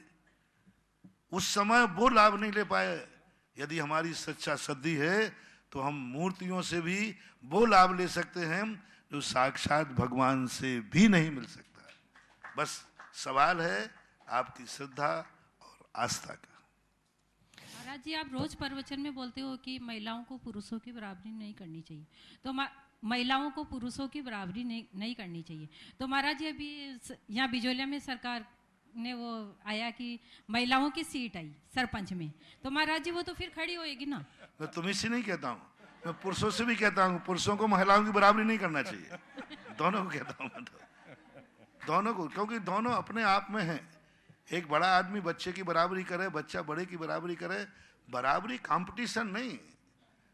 उस समय वो लाभ नहीं ले पाए। यदि हमारी सच्चा सद्दी है तो हम मूर्तियों से भी वो लाभ ले सकते हैं जो साक्षात भगवान से भी नहीं मिल सकता। बस सवाल है आपकी श्रद्धा और आस्था का। महाराज जी, आप रोज प्रवचन में बोलते हो कि महिलाओं को पुरुषों की बराबरी नहीं करनी चाहिए, तो महिलाओं को पुरुषों की बराबरी नहीं करनी चाहिए। तो महाराज जी, अभी यहाँ बिजोलिया में सरकार ने वो आया कि महिलाओं की सीट आई सरपंच में, तो महाराज जी वो तो फिर खड़ी होएगी ना। मैं तुम्हें से नहीं कहता हूँ, मैं पुरुषों से भी कहता हूँ, पुरुषों को महिलाओं की बराबरी नहीं करना चाहिए। दोनों को कहता हूँ मैं तो, दोनों को, क्योंकि दोनों अपने आप में हैं। एक बड़ा आदमी बच्चे की बराबरी करे, बच्चा बड़े की बराबरी करे, बराबरी कंपटीशन नहीं।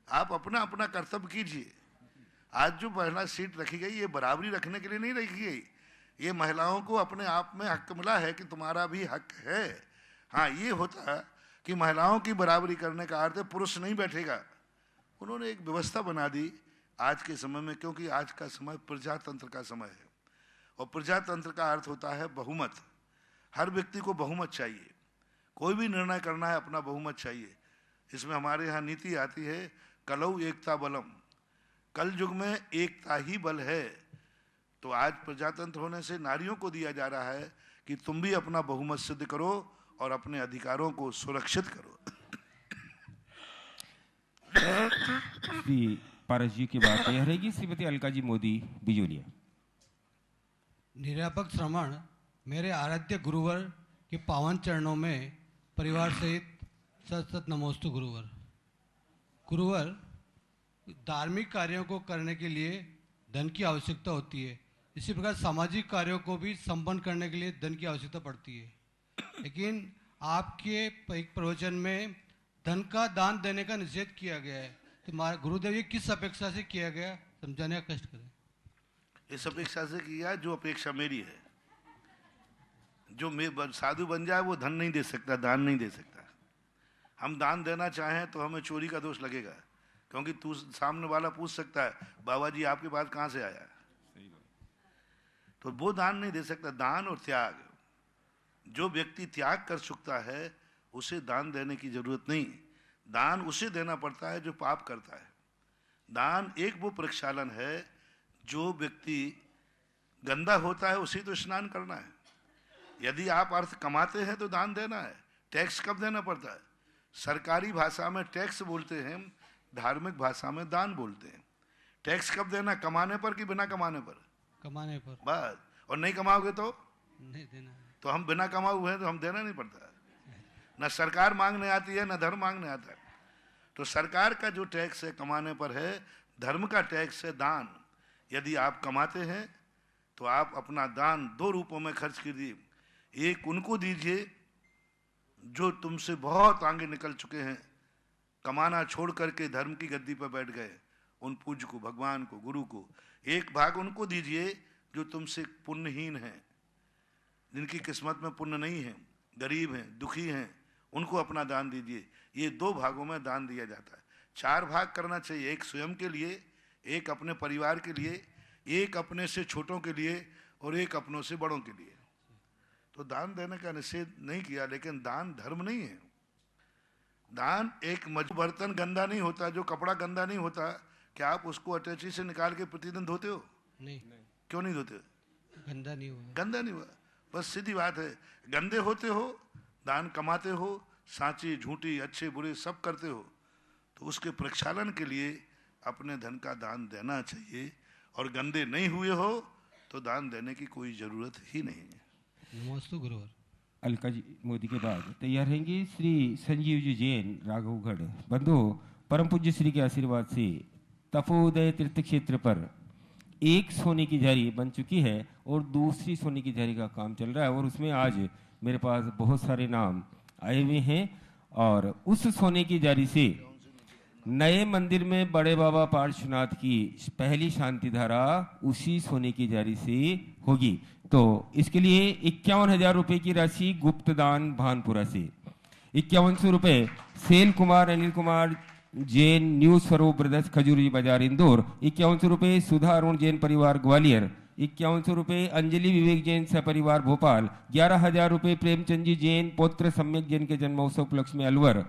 आप अपना अपना कर्तव्य कीजिए। आज जो पहला सीट रखी गई ये बराबरी रखने के लिए नहीं रखी गई, ये महिलाओं को अपने आप में हक मिला है कि तुम्हारा भी हक है। हाँ, ये होता है कि महिलाओं की बराबरी करने का अर्थ है पुरुष नहीं बैठेगा। उन्होंने एक व्यवस्था बना दी आज के समय में, क्योंकि आज का समय प्रजातंत्र का समय है और प्रजातंत्र का अर्थ होता है बहुमत। हर व्यक्ति को बहुमत चाहिए, कोई भी निर्णय करना है अपना बहुमत चाहिए। इसमें हमारे यहाँ नीति आती है कलौ एकता बलम, कल युग में एकता ही बल है। तो आज प्रजातंत्र होने से नारियों को दिया जा रहा है कि तुम भी अपना बहुमत सिद्ध करो और अपने अधिकारों को सुरक्षित करो। श्री पारस जी की बात यह रहेगी। श्रीमती अलका जी मोदी, बिजोलिया। निरापक श्रवण मेरे आराध्य गुरुवर के पावन चरणों में परिवार सहित सत सत नमोस्तु गुरुवर। गुरुवर, धार्मिक कार्यों को करने के लिए धन की आवश्यकता होती है, इसी प्रकार सामाजिक कार्यों को भी संपन्न करने के लिए धन की आवश्यकता पड़ती है। लेकिन आपके एक प्रवचन में धन का दान देने का निषेध किया गया है, तो गुरुदेव ये किस अपेक्षा से किया गया, समझाने का कष्ट करें। इस अपेक्षा से किया जो अपेक्षा मेरी है। जो मैं साधु बन जाए वो धन नहीं दे सकता, दान नहीं दे सकता। हम दान देना चाहें तो हमें चोरी का दोष लगेगा, क्योंकि तू सामने वाला पूछ सकता है बाबा जी आपके पास कहाँ से आया, तो वो दान नहीं दे सकता। दान और त्याग, जो व्यक्ति त्याग कर सकता है उसे दान देने की जरूरत नहीं। दान उसे देना पड़ता है जो पाप करता है। दान एक वो प्रक्षालन है, जो व्यक्ति गंदा होता है उसे तो स्नान करना है। यदि आप अर्थ कमाते हैं तो दान देना है। टैक्स कब देना पड़ता है? सरकारी भाषा में टैक्स बोलते हैं, धार्मिक भाषा में दान बोलते हैं। टैक्स कब देना? कमाने पर कि बिना कमाने पर? कमाने पर। बस। और नहीं कमाओगे तो नहीं देना। तो हम बिना कमाए हुए हैं तो हम देना नहीं पड़ता। न सरकार मांगने आती है न धर्म मांगने आता है। तो सरकार का जो टैक्स है कमाने पर है, धर्म का टैक्स है दान। यदि आप कमाते हैं तो आप अपना दान दो रूपों में खर्च कीजिए। एक उनको दीजिए जो तुमसे बहुत आगे निकल चुके हैं, कमाना छोड़ करके धर्म की गद्दी पर बैठ गए, उन पूज्य को, भगवान को, गुरु को। एक भाग उनको दीजिए जो तुमसे पुण्यहीन हैं, जिनकी किस्मत में पुण्य नहीं है, गरीब हैं, दुखी हैं, उनको अपना दान दीजिए। ये दो भागों में दान दिया जाता है। 4 भाग करना चाहिए, एक स्वयं के लिए, एक अपने परिवार के लिए, एक अपने से छोटों के लिए और एक अपनों से बड़ों के लिए। तो दान देने का निषेध नहीं किया, लेकिन दान धर्म नहीं है। दान एक मजबूत बर्तन गंदा नहीं होता, जो कपड़ा गंदा नहीं होता, क्या आप उसको अटैची से निकाल के प्रतिदिन धोते हो? नहीं। क्यों नहीं धोते? गंदा नहीं हुआ। गंदा नहीं हुआ, बस सीधी बात है। गंदे होते हो, दान कमाते हो, सांची झूठी अच्छे बुरे सब करते हो, तो उसके प्रक्षालन के लिए अपने धन का दान देना चाहिए। और गंदे नहीं हुए हो तो दान देने की कोई जरूरत ही नहीं है। नमोस्तु गुरुवर। अलका जी मोदी के बाद तैयार रहेंगे श्री संजीव जी जैन राघवगढ़। बंधु, परम पूज्य श्री के आशीर्वाद से तपोदय तीर्थ क्षेत्र पर एक सोने की जारी बन चुकी है और दूसरी सोने की जारी का काम चल रहा है, और उसमें आज मेरे पास बहुत सारे नाम आए हुए हैं। और उस सोने की जारी से नए मंदिर में बड़े बाबा पार्श्वनाथ की पहली शांति धारा उसी सोने की जारी से होगी। तो इसके लिए 51,000 रुपए की राशि गुप्त दान भानपुरा से, 5100 रुपए सेल कुमार अनिल कुमार जैन न्यू स्वरूप ब्रदर्स खजूरी बाजार इंदौर, 5100 रुपए सुधा अरुण जैन परिवार ग्वालियर, 5100 रुपए अंजलि विवेक जैन सपरिवार भोपाल, 11,000 रुपए प्रेमचंद जी जैन पौत्र सम्यक जैन के जन्मोत्सव उपलक्ष्य में अलवर,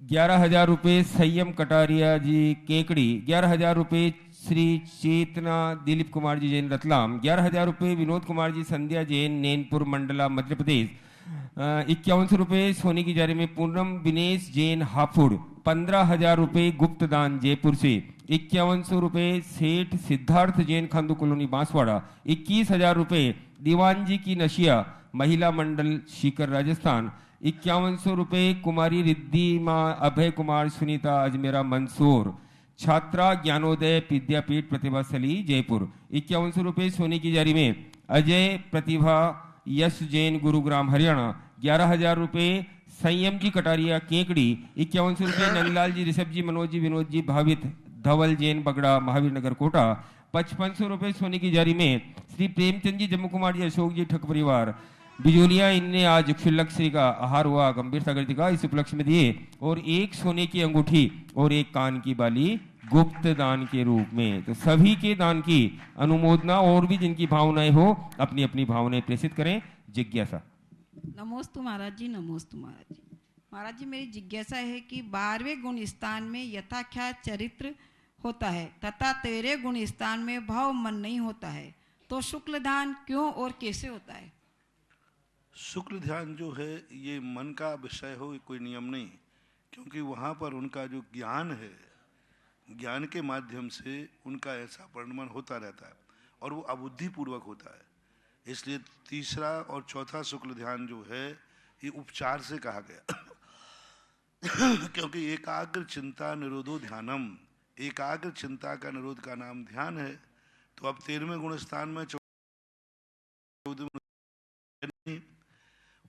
11,000 रुपए संयम कटारिया जी केकड़ी, 11,000 रुपए श्री चेतना दिलीप कुमार जी जैन रतलाम, 11,000 रुपए विनोद कुमार जी संध्या जैन नैनपुर मंडला मध्य प्रदेश, 5100 रुपए सोने की जारी में पूर्णम विनेश जैन हापुड़, 15,000 रुपए गुप्त दान जयपुर से, 5100 रुपए सेठ सिद्धार्थ जैन खांदू कॉलोनी बांसवाड़ा, 21,000 रुपए दीवान जी की नशिया महिला मंडल सीकर राजस्थान, 5100 रुपए कुमारी रिद्धिमा अभय कुमार सुनीता अजमेरा मंसूर, छात्रा ज्ञानोदय विद्यापीठ प्रतिभास्थली जयपुर, 5100 रुपए सोने की जारी में अजय प्रतिभा यश जैन गुरुग्राम हरियाणा, 11,000 रुपए संयम जी कटारिया केकड़ी, 5100 रुपए नंदलाल जी ऋषभ जी मनोज जी विनोद जी भावित धवल जैन बगड़ा महावीर नगर कोटा, 5500 रुपए सोने की जारी में श्री प्रेमचंद जी जम्मू कुमार जी अशोक जी ठक परिवार बिजोलिया, इनने आज क्षुल्लक श्री का आहार हुआ गंभीर सागर का इस उपलक्ष्य में दिए, और एक सोने की अंगूठी और एक कान की बाली गुप्त दान के रूप में। तो सभी के दान की अनुमोदना, और भी जिनकी भावनाएं हो अपनी अपनी भावनाएं प्रेषित करें। जिज्ञासा। नमोस्तु महाराज जी, नमोस्तु महाराज जी। महाराज जी, मेरी जिज्ञासा है कि 12वें गुण स्थान में यथाख्यात चरित्र होता है तथा 13वें गुण स्थान में भाव मन नहीं होता है, तो शुक्ल दान क्यों और कैसे होता है? शुक्ल ध्यान जो है ये मन का विषय हो, कोई नियम नहीं, क्योंकि वहाँ पर उनका जो ज्ञान है, ज्ञान के माध्यम से उनका ऐसा परिणमन होता रहता है और वो अबुद्धिपूर्वक होता है। इसलिए तीसरा और चौथा शुक्ल ध्यान जो है ये उपचार से कहा गया क्योंकि एकाग्र चिंता निरोधो ध्यानम, एकाग्र चिंता का निरोध का नाम ध्यान है। तो अब 13वें गुण स्थान में 14वें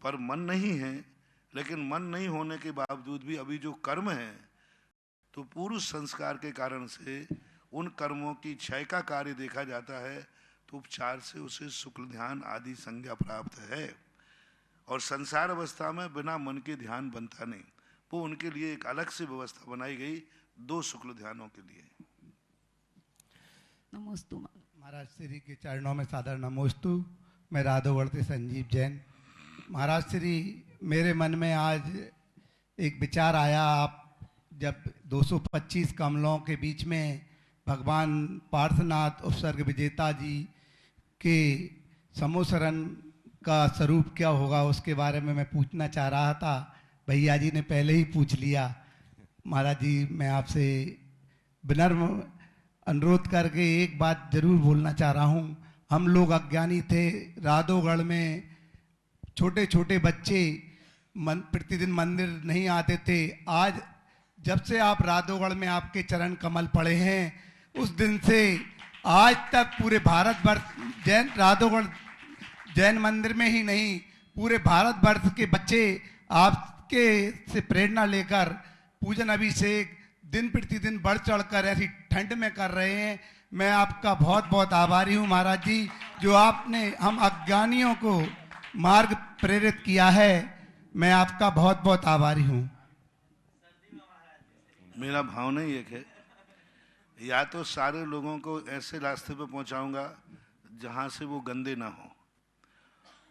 पर मन नहीं है, लेकिन मन नहीं होने के बावजूद भी अभी जो कर्म है तो पूर्व संस्कार के कारण से उन कर्मों की क्षय का कार्य देखा जाता है, तो उपचार से उसे शुक्ल ध्यान आदि संज्ञा प्राप्त है। और संसार अवस्था में बिना मन के ध्यान बनता नहीं। वो उनके लिए एक अलग से व्यवस्था बनाई गई 2 शुक्ल ध्यानों के लिए। नमोस्तु महाराज श्री के चरणों में सादर नमोस्तु। मैं राधोवर्ती संजीव जैन। महाराज श्री, मेरे मन में आज एक विचार आया। आप जब 225 कमलों के बीच में भगवान पार्श्वनाथ उपसर्ग विजेता जी के समोसरण का स्वरूप क्या होगा उसके बारे में मैं पूछना चाह रहा था। भैया जी ने पहले ही पूछ लिया। महाराज जी, मैं आपसे विनम्र अनुरोध करके एक बात जरूर बोलना चाह रहा हूँ। हम लोग अज्ञानी थे। राधोगढ़ में छोटे छोटे बच्चे प्रतिदिन मंदिर नहीं आते थे। आज जब से आप राधोगढ़ में आपके चरण कमल पड़े हैं, उस दिन से आज तक पूरे भारतवर्ष राधोगढ़ जैन मंदिर में ही नहीं, पूरे भारतवर्ष के बच्चे आपके से प्रेरणा लेकर पूजन अभिषेक दिन प्रतिदिन बढ़ चढ़कर ऐसी ठंड में कर रहे हैं। मैं आपका बहुत बहुत आभारी हूँ महाराज जी, जो आपने हम अज्ञानियों को मार्ग प्रेरित किया है। मैं आपका बहुत बहुत आभारी हूँ। मेरा भावना ही एक है, या तो सारे लोगों को ऐसे रास्ते पे पहुंचाऊंगा जहां से वो गंदे ना हो,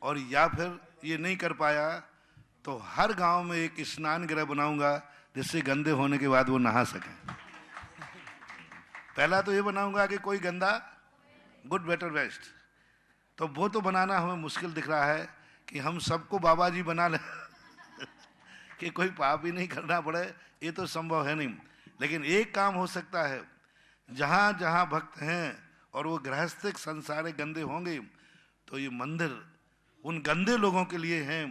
और या फिर ये नहीं कर पाया तो हर गांव में एक स्नान गृह बनाऊंगा जिससे गंदे होने के बाद वो नहा सकें। पहला तो ये बनाऊंगा कि कोई गंदा, गुड बेटर बेस्ट, तो वो तो बनाना हमें मुश्किल दिख रहा है कि हम सबको बाबा जी बना लें कि कोई पाप ही नहीं करना पड़े, ये तो संभव है नहीं। लेकिन एक काम हो सकता है, जहाँ जहाँ भक्त हैं और वो गृहस्थिक संसारे गंदे होंगे, तो ये मंदिर उन गंदे लोगों के लिए हैं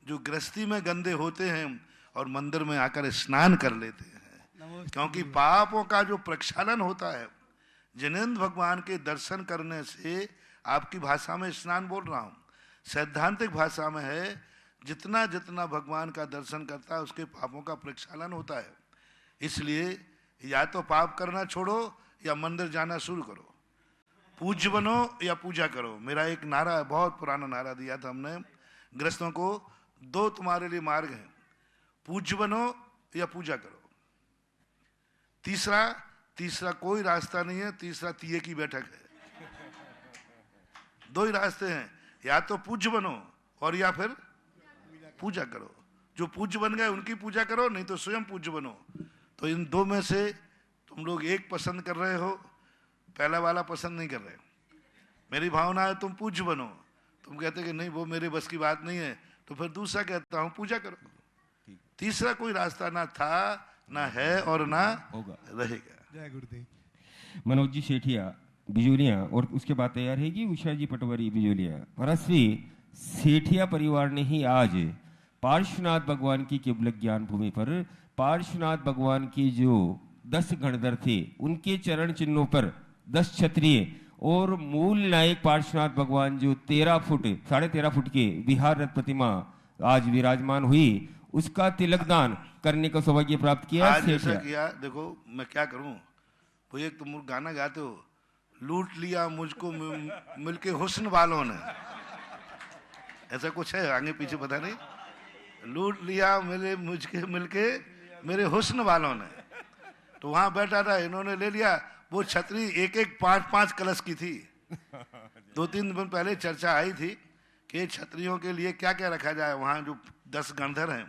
जो गृहस्थी में गंदे होते हैं और मंदिर में आकर स्नान कर लेते हैं। क्योंकि पापों का जो प्रक्षालन होता है, जिनेंद्र भगवान के दर्शन करने से, आपकी भाषा में स्नान बोल रहा हूँ, सैद्धांतिक भाषा में है, जितना जितना भगवान का दर्शन करता है उसके पापों का प्रक्षालन होता है। इसलिए या तो पाप करना छोड़ो या मंदिर जाना शुरू करो, पूज्य बनो या पूजा करो। मेरा एक नारा है, बहुत पुराना नारा दिया था हमने गृहस्थों को, 2 तुम्हारे लिए मार्ग हैं, पूज्य बनो या पूजा करो। तीसरा कोई रास्ता नहीं है, तीसरा तीये की बैठक है। 2 ही रास्ते हैं, या तो पूज्य बनो और या फिर पूजा करो। जो पूज्य बन गए उनकी पूजा करो, नहीं तो स्वयं पूज्य बनो। तो इन 2 में से तुम लोग एक पसंद कर रहे हो, पहला वाला पसंद नहीं कर रहे। मेरी भावना है तुम पूज्य बनो, तुम कहते कि नहीं वो मेरे बस की बात नहीं है, तो फिर दूसरा कहता हूं पूजा करो। तीसरा कोई रास्ता ना था, ना है और ना रहेगा। जय गुरुदेव। मनोज जी सेठिया बिजोलिया, और उसके बाद तैयार है कि उषा जी पटवारी बिजोलिया। महाराज श्री सेठिया परिवार ने ही आज पार्श्वनाथ भगवान की केवल ज्ञान भूमि पर पार्श्वनाथ भगवान की जो 10 गणधर थे, उनके चरण चिन्हों पर 10 क्षत्रिय और मूल नायक पार्श्वनाथ भगवान जो 13 फुट 13.5 फुट के विहार रथ प्रतिमा आज विराजमान हुई, उसका तिलकदान करने का सौभाग्य प्राप्त किया। आज ऐसा किया, देखो मैं क्या करूं, वो एक तुम गाना गाते हो, लूट लिया मुझको मिलके हुस्न वालों ने, ऐसा कुछ है आगे पीछे पता नहीं, लूट लिया मुझके मिलके मेरे हुस्न वालों ने। तो वहां बैठा था, इन्होंने ले लिया। वो छतरी एक 5-5 कलश की थी। 2-3 दिन पहले चर्चा आई थी कि छतरियों के लिए क्या क्या रखा जाए, वहाँ जो 10 गणधर हैं,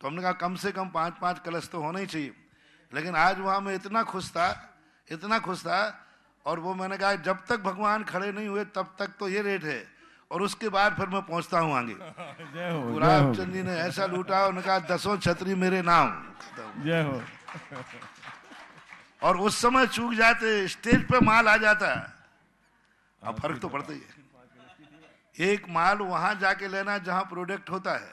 तो हमने कहा कम से कम 5-5 कलश तो होना ही चाहिए। लेकिन आज वहाँ मैं इतना खुश था, और वो मैंने कहा जब तक भगवान खड़े नहीं हुए तब तक तो ये रेट है, और उसके बाद फिर मैं पहुंचता हूँ आगे। गुलाब चंद जी ने ऐसा लूटा, उन्होंने कहा 10 छतरी मेरे नाम। जय हो। और उस समय चूक जाते, स्टेज पे माल आ जाता, अब फर्क तो पड़ता ही है। एक माल वहां जाके लेना जहां प्रोडक्ट होता है,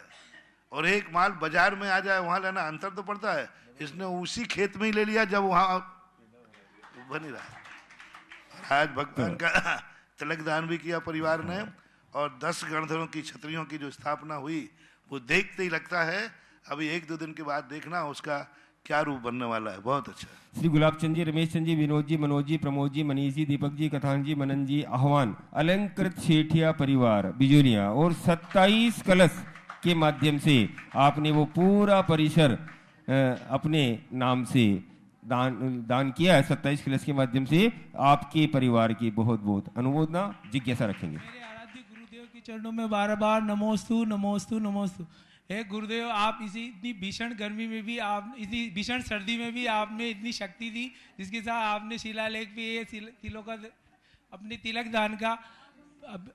और एक माल बाजार में आ जाए वहां लेना, अंतर तो पड़ता है। इसने उसी खेत में ही ले लिया जब वहां बनी रहा। आज भगवान का तिलकदान भी किया परिवार ने, और 10 गणधरों की छतरियों की जो स्थापना हुई, वो देखते ही लगता है अभी 1-2 दिन के बाद देखना उसका क्या रूप बनने वाला है। बहुत अच्छा। श्री गुलाब चंद जी, रमेश चंद जी, विनोद जी, मनोज जी, प्रमोद जी, मनीष जी, दीपक जी, कथान जी, मनन जी, आह्वान अलंकृत सेठिया परिवार बिजोलिया, और 27 कलश के माध्यम से आपने वो पूरा परिसर अपने नाम से दान किया है 27 कलश के माध्यम से, आपके परिवार की बहुत बहुत अनुमोदना जिज्ञासा रखेंगे। मेरे आराध्य गुरुदेव के चरणों में बार बार नमोस्तु नमोस्तु नमोस्तु। हे गुरुदेव, आप इतनी भीषण गर्मी में भी, आप इतनी भीषण सर्दी में भी आपने इतनी शक्ति दी, जिसके साथ आपने शिलालेख पे ये तिलों का अपने तिलक दान का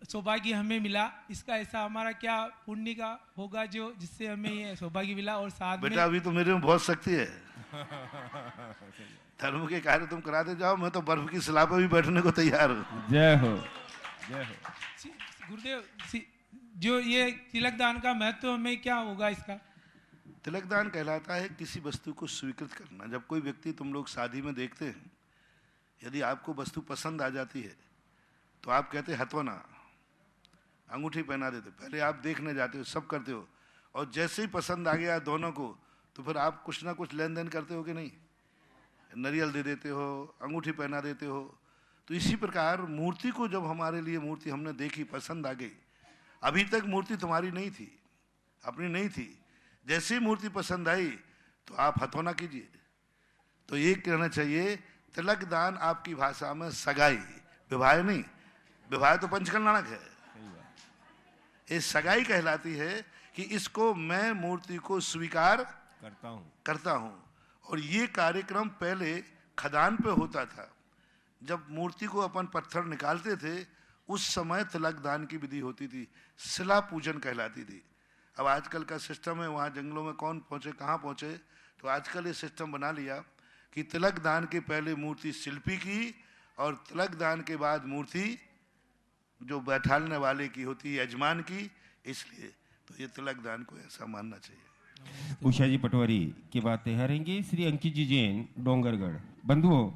सौभाग्य हमें मिला। इसका ऐसा हमारा क्या पुण्य का होगा जो जिससे हमें ये सौभाग्य मिला। और साथ में बेटा अभी तो मेरे में बहुत शक्ति है, धर्म के कार्य तुम कराते जाओ, मैं तो बर्फ की सलाह पर भी बैठने को तैयार हूँ। जय हो, जय हो। गुरुदेव, जो ये तिलक दान का महत्व हमें क्या होगा इसका? तिलक दान कहलाता है किसी वस्तु को स्वीकृत करना। जब कोई व्यक्ति तुम लोग शादी में देखते हैं, यदि आपको वस्तु पसंद आ जाती है तो आप कहते हथवना, अंगूठी पहना देते। पहले आप देखने जाते हो, सब करते हो, और जैसे ही पसंद आ गया दोनों को तो फिर आप कुछ ना कुछ लेन देन करते हो कि नहीं? नारियल दे देते हो, अंगूठी पहना देते हो। तो इसी प्रकार मूर्ति को, जब हमारे लिए मूर्ति हमने देखी, पसंद आ गई, अभी तक मूर्ति तुम्हारी नहीं थी, अपनी नहीं थी, जैसे ही मूर्ति पसंद आई तो आप हथौना कीजिए। तो ये कहना चाहिए तिलक दान आपकी भाषा में सगाई, विवाह नहीं, विवाह तो पंचकल्याणक है, ये सगाई कहलाती है कि इसको मैं मूर्ति को स्वीकार करता हूँ। और ये कार्यक्रम पहले खदान पे होता था, जब मूर्ति को अपन पत्थर निकालते थे उस समय तिलक दान की विधि होती थी, शिला पूजन कहलाती थी। अब आजकल का सिस्टम है, वहाँ जंगलों में कौन पहुँचे कहाँ पहुँचे, तो आजकल ये सिस्टम बना लिया कि तिलक दान के पहले मूर्ति शिल्पी की और तिलक दान के बाद मूर्ति जो बैठालने वाले की होती है, यजमान की। इसलिए तो ये तिलक दान को ऐसा मानना चाहिए। उषा जी पटवारी की बात तैयार रहेंगे। श्री अंकित जी जैन, डोंगरगढ़। बंधुओं,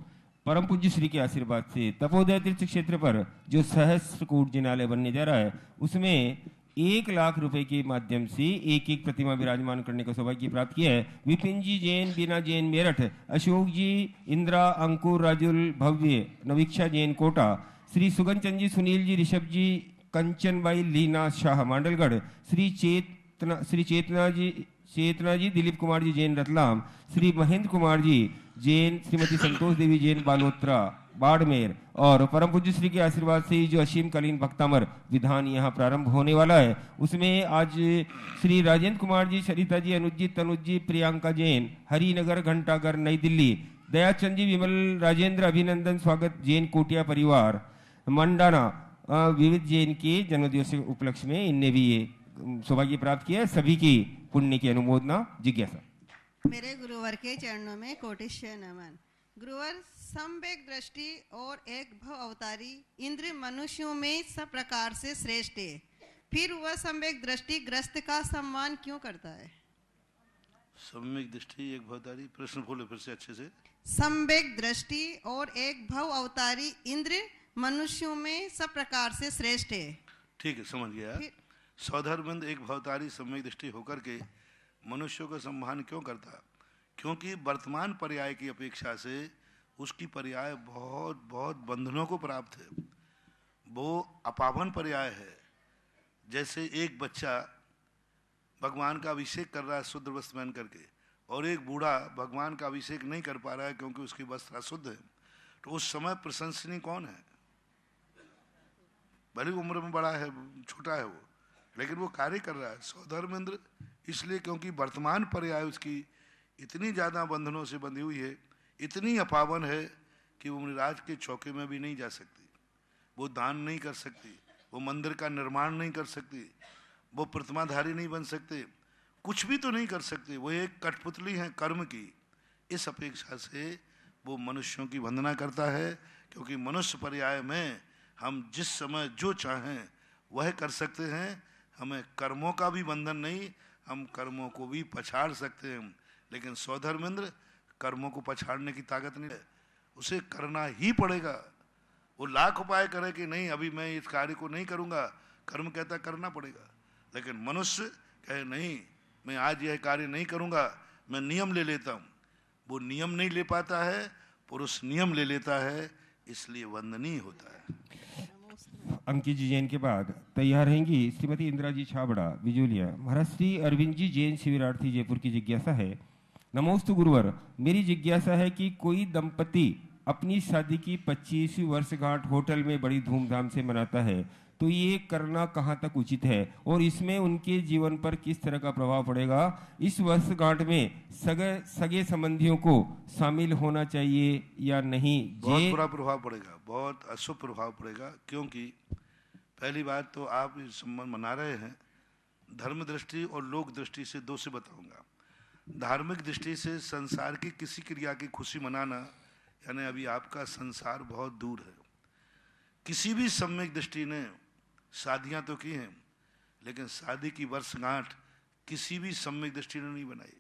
परम पूज्य श्री के आशीर्वाद से तपोदय तीर्थ क्षेत्र पर जो सहस्त्रकूट जिनालय बनने जा रहा है, उसमें 1 लाख रुपए के माध्यम से एक प्रतिमा विराजमान करने का सौभाग्य प्राप्त किया है। विपिन जी जैन, बीना जैन मेरठ, अशोक जी, इंदिरा, अंकुर, राजुल, भव्य, नवीक्षा जैन कोटा, श्री सुगन चंद जी, सुनील जी, ऋषभ जी, कंचनबाई लीना शाह मांडलगढ़, श्री चेतना जी, दिलीप कुमार जी जैन रतलाम, श्री महेंद्र कुमार जी जैन, श्रीमती संतोष देवी जैन बालोत्रा बाड़मेर। और परम पूज्य श्री के आशीर्वाद से जो असीमकालीन भक्तामर विधान यहाँ प्रारंभ होने वाला है, उसमें आज श्री राजेंद्र कुमार जी, सरिता जी, अनुज जी, तनुज जी, प्रियंका जैन, हरिनगर, घंटाघर, नई दिल्ली, दयाचंद जी, विमल, राजेंद्र, अभिनंदन, स्वागत जैन कोटिया परिवार, मंडाना, विविध जैन के जन्मदिवस के उपलक्ष्य में इनने भी ये सौभाग्य प्राप्त किया। सभी की पुण्य की अनुमोदना जिज्ञासा। मेरे गुरुवर के चरणों में कोटिश्य नमन। गुरुवर, समवेग दृष्टि और एक भव अवतारी इंद्र मनुष्यों में सब प्रकार से श्रेष्ठ है, फिर वह समवेग दृष्टि ग्रस्त का सम्मान क्यों करता है? सम्यक दृष्टि एक भवतारी, प्रश्न बोले फिर से अच्छे से। समवेग दृष्टि और एक भव अवतारी इंद्र मनुष्यों में सब प्रकार से श्रेष्ठ है। ठीक है, समझ गया। सौधर्मिंद एक भवतारी सम्यक दृष्टि होकर के मनुष्यों का सम्मान क्यों करता? क्योंकि वर्तमान पर्याय की अपेक्षा से उसकी पर्याय बहुत बहुत बंधनों को प्राप्त है, वो अपावन पर्याय है। जैसे एक बच्चा भगवान का अभिषेक कर रहा है शुद्ध वस्त्र पहन करके, और एक बूढ़ा भगवान का अभिषेक नहीं कर पा रहा है क्योंकि उसकी वस्त्र अशुद्ध है, तो उस समय प्रशंसनीय कौन है? भले उम्र में बड़ा है, छोटा है वो, लेकिन वो कार्य कर रहा है। सौधर्मेंद्र इसलिए क्योंकि वर्तमान पर्याय उसकी इतनी ज़्यादा बंधनों से बंधी हुई है, इतनी अपावन है कि वो मुनिराज के चौके में भी नहीं जा सकती, वो दान नहीं कर सकती, वो मंदिर का निर्माण नहीं कर सकती, वो प्रतिमाधारी नहीं बन सकते, कुछ भी तो नहीं कर सकते, वो एक कठपुतली हैं कर्म की। इस अपेक्षा से वो मनुष्यों की वंदना करता है, क्योंकि मनुष्य पर्याय में हम जिस समय जो चाहें वह कर सकते हैं। हमें कर्मों का भी बंधन नहीं, हम कर्मों को भी पछाड़ सकते हैं, लेकिन सौधर्मेंद्र कर्मों को पछाड़ने की ताकत नहीं है, उसे करना ही पड़ेगा। वो लाख उपाय करे कि नहीं अभी मैं इस कार्य को नहीं करूँगा, कर्म कहता करना पड़ेगा, लेकिन मनुष्य कहे नहीं मैं आज यह कार्य नहीं करूँगा, मैं नियम ले लेता हूँ। वो नियम नहीं ले पाता है, पुरुष नियम ले लेता है, इसलिए वंदनीय होता है। अंकित जी जैन के बाद तैयार रहेंगी श्रीमती इंदिरा जी छाबड़ा, बिजोलिया। महाराज श्री अरविंद जी जैन शिविरार्थी, जयपुर की जिज्ञासा है। नमोस्तु गुरुवर, मेरी जिज्ञासा है कि कोई दंपति अपनी शादी की 25वीं वर्षगांठ होटल में बड़ी धूमधाम से मनाता है, तो ये करना कहाँ तक उचित है और इसमें उनके जीवन पर किस तरह का प्रभाव पड़ेगा? इस वर्षगांठ में सगे संबंधियों को शामिल होना चाहिए या नहीं? बहुत बुरा प्रभाव पड़ेगा, बहुत अशुभ प्रभाव पड़ेगा। क्योंकि पहली बात तो आप इस संबंध मना रहे हैं, धर्म दृष्टि और लोक दृष्टि से दो से बताऊंगा। धार्मिक दृष्टि से संसार की किसी क्रिया की खुशी मनाना, यानी अभी आपका संसार बहुत दूर है। किसी भी सम्यक दृष्टि ने शादियां तो की हैं, लेकिन शादी की वर्षगांठ किसी भी सम्यक दृष्टि ने नहीं बनाई,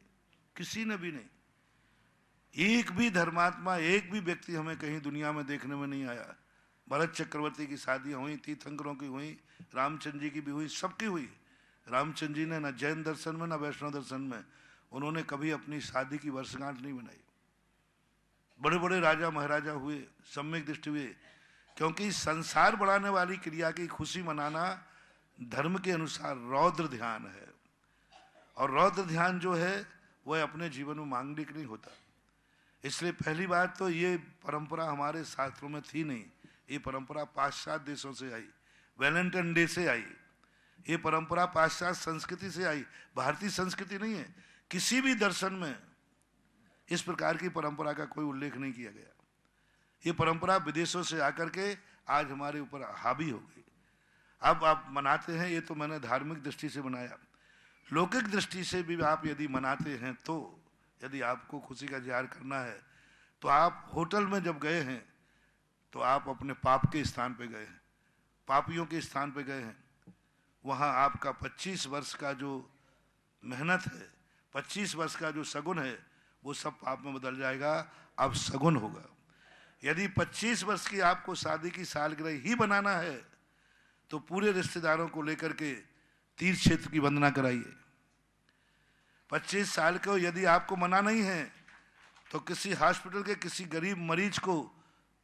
किसी ने भी नहीं। एक भी धर्मात्मा, एक भी व्यक्ति हमें कहीं दुनिया में देखने में नहीं आया। भरत चक्रवर्ती की शादियां हुई, तीर्थंकरों की हुई, रामचंद्र जी की भी हुई, सबकी हुई। रामचंद्र जी ने न जैन दर्शन में न वैष्णव दर्शन में उन्होंने कभी अपनी शादी की वर्षगांठ नहीं बनाई। बड़े बड़े राजा महाराजा हुए, सम्यक दृष्टि हुए, क्योंकि संसार बढ़ाने वाली क्रिया की खुशी मनाना धर्म के अनुसार रौद्र ध्यान है, और रौद्र ध्यान जो है वह अपने जीवन में मांगलिक नहीं होता। इसलिए पहली बात तो ये परंपरा हमारे शास्त्रों में थी नहीं, ये परंपरा पाश्चात्य देशों से आई, वैलेंटाइन डे से आई, ये परंपरा पाश्चात्य संस्कृति से आई, भारतीय संस्कृति नहीं है। किसी भी दर्शन में इस प्रकार की परंपरा का कोई उल्लेख नहीं किया गया। ये परंपरा विदेशों से आकर के आज हमारे ऊपर हावी हो गई। अब आप मनाते हैं, ये तो मैंने धार्मिक दृष्टि से मनाया। लौकिक दृष्टि से भी आप यदि मनाते हैं, तो यदि आपको खुशी का इजहार करना है, तो आप होटल में जब गए हैं तो आप अपने पाप के स्थान पे गए हैं, पापियों के स्थान पे गए हैं। वहाँ आपका 25 वर्ष का जो मेहनत है, 25 वर्ष का जो सगुन है, वो सब पाप में बदल जाएगा, अब सगुन होगा। यदि 25 वर्ष की आपको शादी की सालगिरह ही बनाना है, तो पूरे रिश्तेदारों को लेकर के तीर्थ क्षेत्र की वंदना कराइए। 25 साल को यदि आपको मना नहीं है, तो किसी हॉस्पिटल के किसी गरीब मरीज को,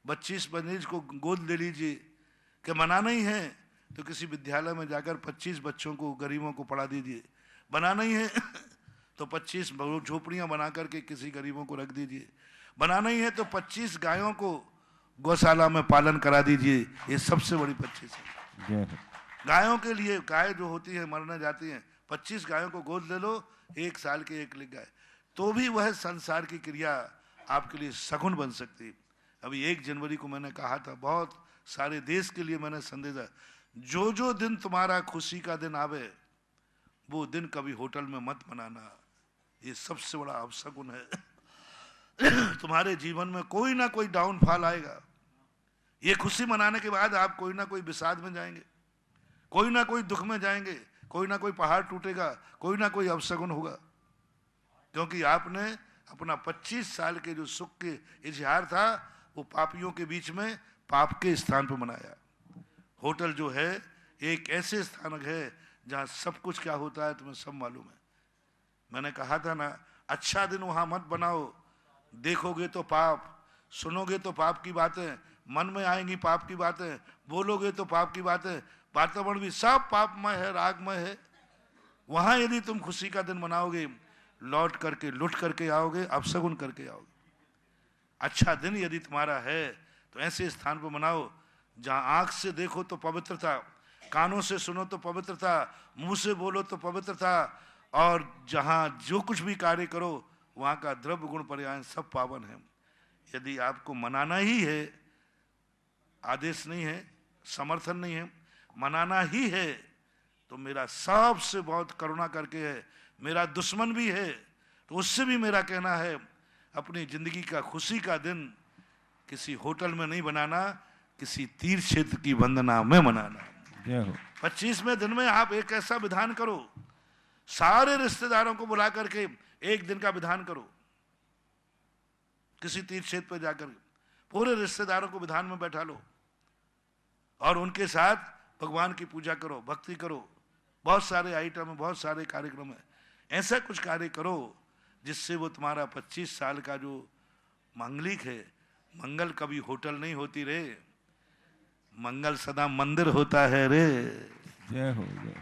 25 मरीज को गोद ले लीजिए। कि मना नहीं है तो किसी विद्यालय में जाकर 25 बच्चों को, गरीबों को पढ़ा दीजिए। बना नहीं है तो 25 झोपड़ियां बना करके किसी गरीबों को रख दीजिए। बना नहीं है तो 25 गायों को गौशाला में पालन करा दीजिए। ये सबसे बड़ी 25 है। गायों के लिए, गाय जो होती है मरने जाती हैं, 25 गायों को गोद ले लो, 1 साल की एक लिख गाय, तो भी वह संसार की क्रिया आपके लिए सगुन बन सकती है। अभी 1 जनवरी को मैंने कहा था, बहुत सारे देश के लिए मैंने संदेश दिया, जो दिन तुम्हारा खुशी का दिन आवे, वो दिन कभी होटल में मत मनाना। ये सबसे बड़ा अपशगुन है। तुम्हारे जीवन में कोई ना कोई डाउनफॉल आएगा। ये खुशी मनाने के बाद आप कोई ना कोई विषाद में जाएंगे, कोई ना कोई दुख में जाएंगे, कोई ना कोई पहाड़ टूटेगा, कोई ना कोई अपशगुन होगा। क्योंकि आपने अपना 25 साल के जो सुख के इजहार था, वो पापियों के बीच में पाप के स्थान पर मनाया। होटल जो है एक ऐसे स्थान है जहाँ सब कुछ क्या होता है तुम्हें सब मालूम है। मैंने कहा था ना, अच्छा दिन वहाँ मत बनाओ। देखोगे तो पाप, सुनोगे तो पाप की बातें, मन में आएंगी पाप की बातें, बोलोगे तो पाप की बातें, वातावरण भी सब पापमय है, रागमय है। वहाँ यदि तुम खुशी का दिन मनाओगे, लौट करके लुट करके आओगे, अपशगुन करके आओगे। अच्छा दिन यदि तुम्हारा है तो ऐसे स्थान पर मनाओ जहाँ आँख से देखो तो पवित्रता, कानों से सुनो तो पवित्रता, मुंह से बोलो तो पवित्रता, और जहाँ जो कुछ भी कार्य करो वहाँ का द्रव्य गुण पर्याय सब पावन है। यदि आपको मनाना ही है, आदेश नहीं है, समर्थन नहीं है, मनाना ही है, तो मेरा सबसे बहुत करुणा करके है, मेरा दुश्मन भी है तो उससे भी मेरा कहना है, अपनी जिंदगी का खुशी का दिन किसी होटल में नहीं बनाना, किसी तीर्थ क्षेत्र की वंदना में मनाना। 25वें दिन में आप एक ऐसा विधान करो, सारे रिश्तेदारों को बुला करके एक दिन का विधान करो, किसी तीर्थ क्षेत्र पर जाकर पूरे रिश्तेदारों को विधान में बैठा लो और उनके साथ भगवान की पूजा करो, भक्ति करो। बहुत सारे आइटम है, बहुत सारे कार्यक्रम है। ऐसा कुछ कार्य करो जिससे वो तुम्हारा 25 साल का जो मांगलिक है, मंगल कभी होटल नहीं होती रे, मंगल सदा मंदिर होता है रे। जय हो, जय।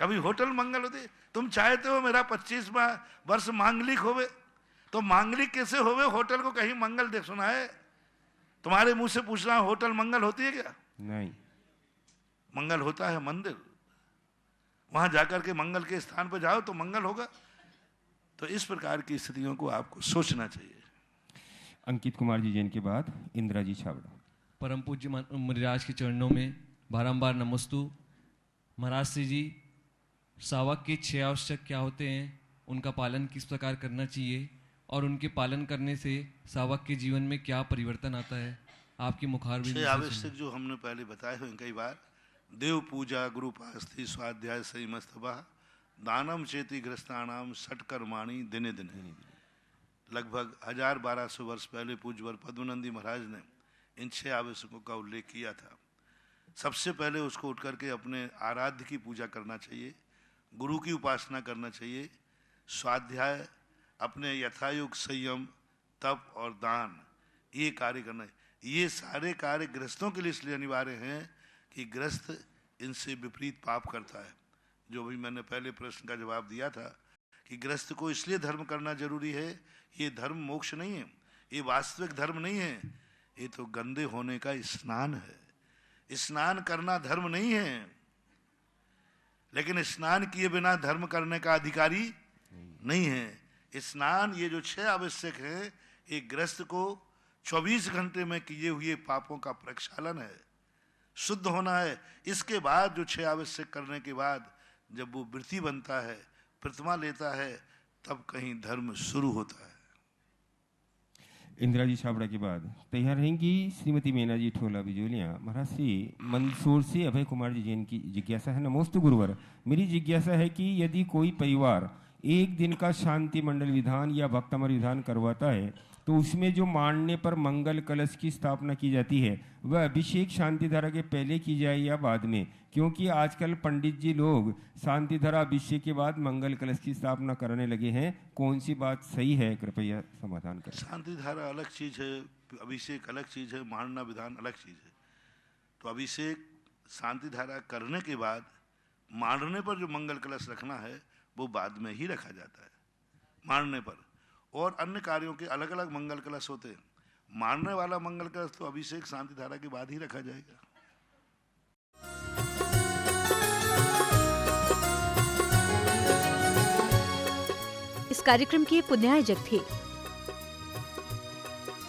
कभी होटल मंगल होती, तुम चाहते हो मेरा 25वां वर्ष मांगलिक होवे, तो मांगलिक कैसे होवे? होटल को कहीं मंगल देख सुना है? तुम्हारे मुंह से पूछना, होटल मंगल होती है क्या? नहीं। मंगल होता है मंदिर। वहां जाकर के मंगल के स्थान पर जाओ तो मंगल होगा। तो इस प्रकार की स्थितियों को आपको सोचना चाहिए। अंकित कुमार जी जैन के बाद इंदिरा जी छाबड़ा। परम पूज्य मुनिराज के चरणों में बारंबार नमस्तु। महाराज श्री जी, सावक के 6 आवश्यक क्या होते हैं, उनका पालन किस प्रकार करना चाहिए और उनके पालन करने से सावक के जीवन में क्या परिवर्तन आता है, आपकी मुखारबिंद। 6 आवश्यक जो हमने पहले बताए हुए कई बार, देव पूजा, गुरुपास्थि, स्वाध्याय, संयमस्तभा, दानम चेति ग्रस्तानाम, षटकर्माणि दिने दिने। लगभग 1000-1200 वर्ष पहले पूज्यवर पद्मनंदी महाराज ने इन 6 आवश्यकों का उल्लेख किया था। सबसे पहले उसको उठ करके अपने आराध्य की पूजा करना चाहिए, गुरु की उपासना करना चाहिए, स्वाध्याय, अपने यथायुग संयम, तप और दान, ये कार्य करना है। ये सारे कार्य गृहस्थों के लिए इसलिए अनिवार्य हैं कि गृहस्थ इनसे विपरीत पाप करता है। जो भी मैंने पहले प्रश्न का जवाब दिया था कि गृहस्थ को इसलिए धर्म करना जरूरी है, ये धर्म मोक्ष नहीं है, ये वास्तविक धर्म नहीं है, ये तो गंदे होने का स्नान है। स्नान करना धर्म नहीं है, लेकिन स्नान किए बिना धर्म करने का अधिकारी नहीं है। स्नान, ये जो 6 आवश्यक है, ये गृहस्थ को 24 घंटे में किए हुए पापों का प्रक्षालन है, शुद्ध होना है। इसके बाद जो 6 आवश्यक करने के बाद जब वो वृत्ति बनता है, प्रतिमा लेता है, तब कहीं धर्म शुरू होता है। इंदिरा जी छाबड़ा के बाद तैयार रहेंगी श्रीमती मीना जी ठोला बिजोलिया। महाराज श्री मंदसौर से अभय कुमार जी जैन की जिज्ञासा है। नमोस्तु गुरुवर, मेरी जिज्ञासा है कि यदि कोई परिवार एक दिन का शांति मंडल विधान या भक्तमर विधान करवाता है, तो उसमें जो मानने पर मंगल कलश की स्थापना की जाती है, वह अभिषेक शांति धारा के पहले की जाए या बाद में? क्योंकि आजकल पंडित जी लोग शांति धारा अभिषेक के बाद मंगल कलश की स्थापना करने लगे हैं। कौन सी बात सही है, कृपया समाधान करें। शांति धारा अलग चीज है, अभिषेक अलग चीज है, मानना विधान अलग चीज है। तो अभिषेक शांति धारा करने के बाद मानने पर जो मंगल कलश रखना है, वो बाद में ही रखा जाता है मानने पर। और अन्य कार्यों के अलग अलग मंगल कलश होते हैं। मानने वाला मंगल कलश तो अभिषेक शांति धारा के बाद ही रखा जाएगा। इस कार्यक्रम के पुण्यायोजक थे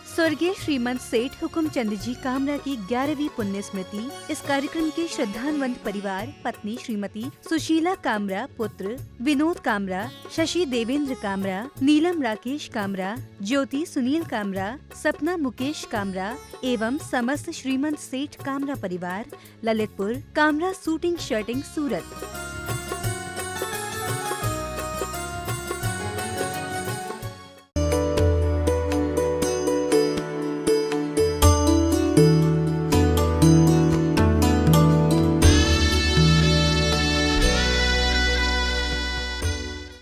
स्वर्गीय श्रीमंत सेठ हुकुमचंद जी कामरा की 11वीं पुण्य स्मृति। इस कार्यक्रम के श्रद्धान्वित परिवार पत्नी श्रीमती सुशीला कामरा, पुत्र विनोद कामरा, शशि देवेंद्र कामरा, नीलम राकेश कामरा, ज्योति सुनील कामरा, सपना मुकेश कामरा एवं समस्त श्रीमंत सेठ कामरा परिवार, ललितपुर, कामरा शूटिंग शर्टिंग, सूरत।